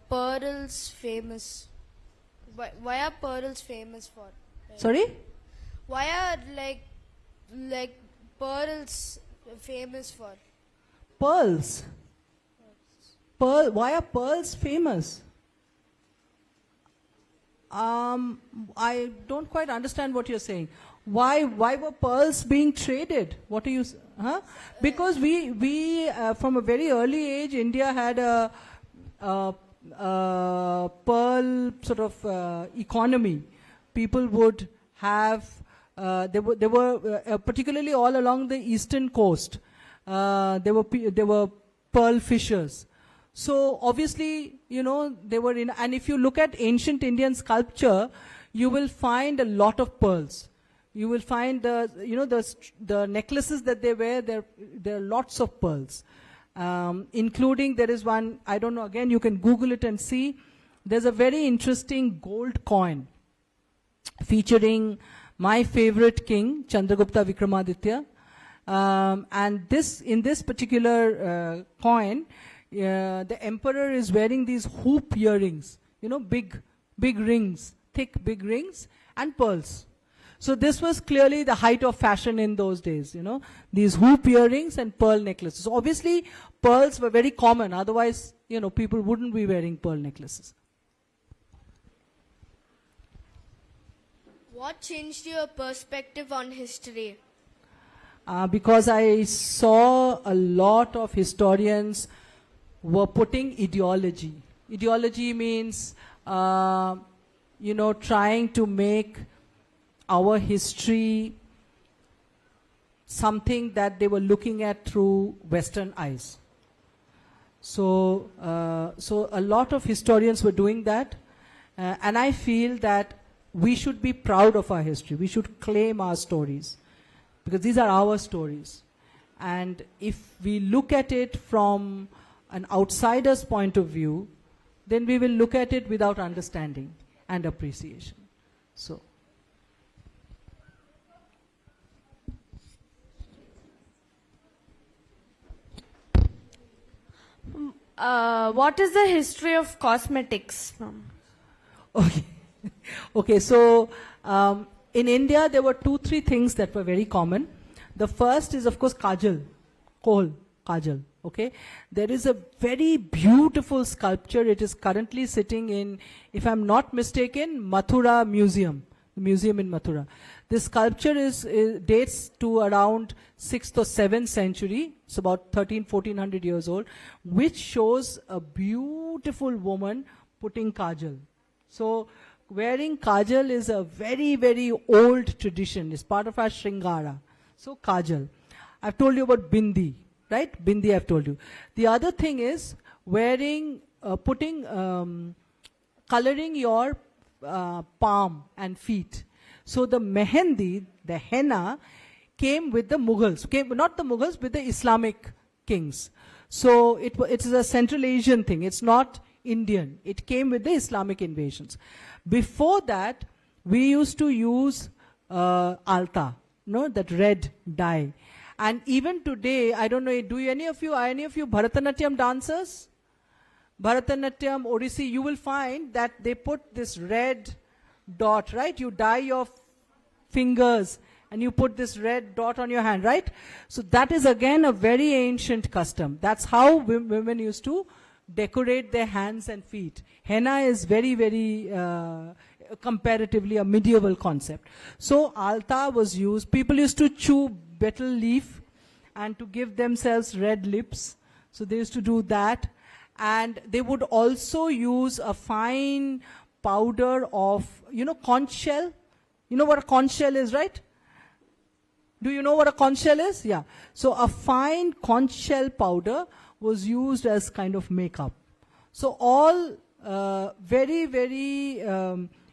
pearls famous? Why are pearls famous for? Sorry? Why are like pearls famous for? Pearls. Why are pearls famous? I don't quite understand what you're saying. Why were pearls being traded? What are you? Because we from a very early age, India had a pearl sort of economy. People would have. There were particularly all along the eastern coast. There were pearl fishers. So obviously, they were in. And if you look at ancient Indian sculpture, you will find a lot of pearls. You will find the necklaces that they wear. There are lots of pearls, including there is one. I don't know. Again, you can Google it and see. There's a very interesting gold coin featuring my favorite king, Chandragupta Vikramaditya, and in this particular coin, the emperor is wearing these hoop earrings. Big rings, thick big rings, and pearls. So this was clearly the height of fashion in those days, you know, these hoop earrings and pearl necklaces. Obviously, pearls were very common. Otherwise, you know, people wouldn't be wearing pearl necklaces. What changed your perspective on history? Because I saw a lot of historians were putting ideology. Ideology means, you know, trying to make our history something that they were looking at through Western eyes. So a lot of historians were doing that, and I feel that we should be proud of our history. We should claim our stories, because these are our stories. And if we look at it from an outsider's point of view, then we will look at it without understanding and appreciation. So. What is the history of cosmetics? Okay. Okay, so in India there were 2-3 things that were very common. The first is, of course, kajal, kohl, kajal. Okay, there is a very beautiful sculpture. It is currently sitting in, if I'm not mistaken, Mathura Museum, the museum in Mathura. This sculpture dates to around 6th or 7th century. It's about 1400 years old, which shows a beautiful woman putting kajal. So wearing kajal is a very, very old tradition. It's part of our Shringara. So kajal. I've told you about bindi, right? Bindi I've told you. The other thing is wearing, coloring your palm and feet. So the mehendi, the henna, came with the Mughals. Not the Mughals, with the Islamic kings. So it is a Central Asian thing. It's not Indian. It came with the Islamic invasions. Before that, we used to use alta, that red dye. And even today, I don't know, are any of you Bharatanatyam dancers? Bharatanatyam, Odissi, you will find that they put this red dot, right? You dye your fingers and you put this red dot on your hand, right? So that is again a very ancient custom. That's how women used to decorate their hands and feet. Henna is very, very comparatively a medieval concept. So alta was used. People used to chew betel leaf and to give themselves red lips. So they used to do that. And they would also use a fine powder of, conch shell. You know what a conch shell is, right? Do you know what a conch shell is? Yeah. So a fine conch shell powder was used as kind of makeup. So all very, very,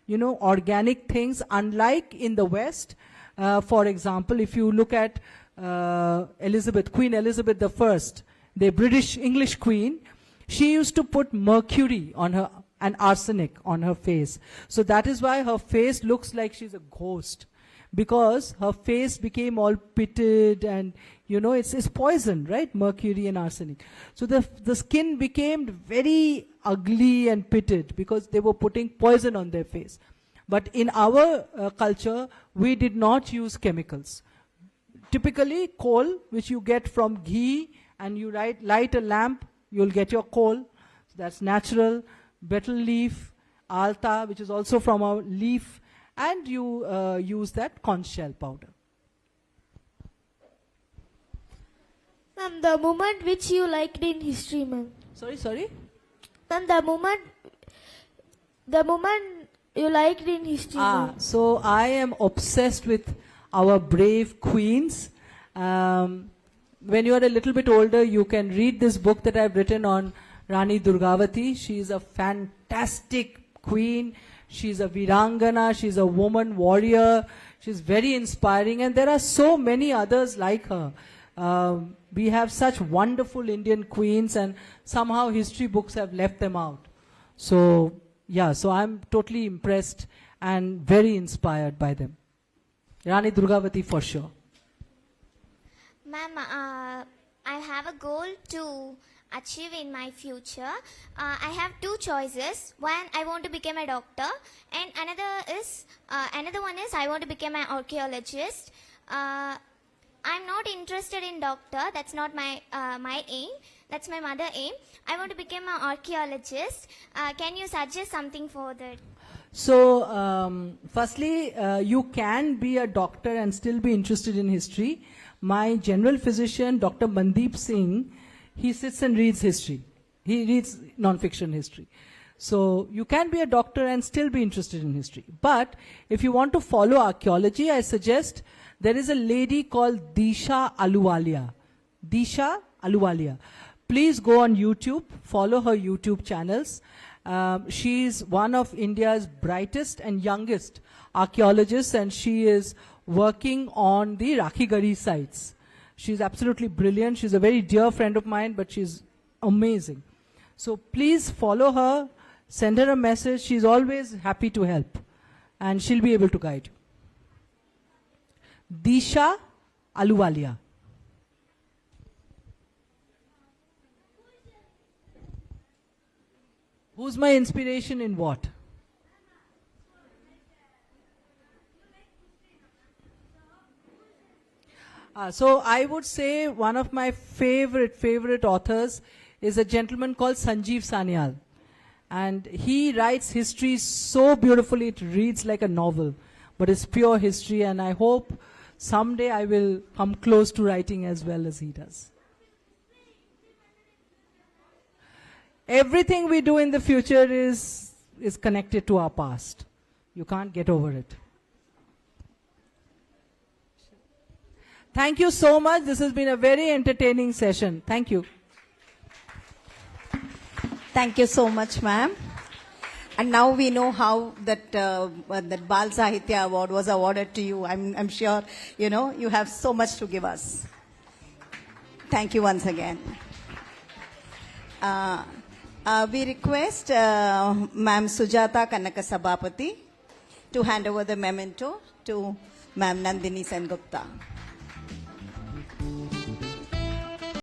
organic things, unlike in the West. For example, if you look at Queen Elizabeth I, the British English queen, she used to put mercury on her and arsenic on her face. So that is why her face looks like she's a ghost, because her face became all pitted and, it's poison, right? Mercury and arsenic. So the skin became very ugly and pitted because they were putting poison on their face. But in our culture, we did not use chemicals. Typically, coal, which you get from ghee, and you light a lamp, you'll get your coal. So that's natural. Betel leaf, alta, which is also from a leaf, and you use that conch shell powder. Ma'am, the moment which you liked in history, ma'am. Sorry? Ma'am, the moment you liked in history, ma'am. So I am obsessed with our brave queens. When you are a little bit older, you can read this book that I've written on Rani Durgavati. She is a fantastic queen. She's a Virangana. She's a woman warrior. She's very inspiring. And there are so many others like her. We have such wonderful Indian queens, and somehow history books have left them out. So, so I'm totally impressed and very inspired by them. Rani Durgavati for sure. Ma'am, I have a goal to achieve in my future, I have two choices. One, I want to become a doctor, and another one is I want to become an archaeologist. I'm not interested in doctor. That's not my my aim. That's my mother aim. I want to become an archaeologist. Can you suggest something for that? So, firstly, you can be a doctor and still be interested in history. My general physician, Dr. Mandeep Singh, he sits and reads history. He reads non-fiction history. So, you can be a doctor and still be interested in history. But, if you want to follow archaeology, I suggest there is a lady called Disha Aluwalia. Disha Aluwalia. Please go on YouTube, follow her YouTube channels. She is one of India's brightest and youngest archaeologists, and she is working on the Rakhigari sites. She's absolutely brilliant. She's a very dear friend of mine, but she's amazing. So please follow her, send her a message. She's always happy to help, and she'll be able to guide you. Disha Aluwalia. Who's my inspiration in what? So I would say one of my favorite authors is a gentleman called Sanjeev Sanyal. And he writes history so beautifully, it reads like a novel. But it's pure history, and I hope someday I will come close to writing as well as he does. Everything we do in the future is connected to our past. You can't get over it. Thank you so much. This has been a very entertaining session. Thank you. Thank you so much, ma'am. And now we know how that Bal Sahitya Award was awarded to you. I'm sure, you have so much to give us. Thank you once again. We request Ma'am Sujata Kanaka Sabapati to hand over the memento to Ma'am Nandini Sengupta.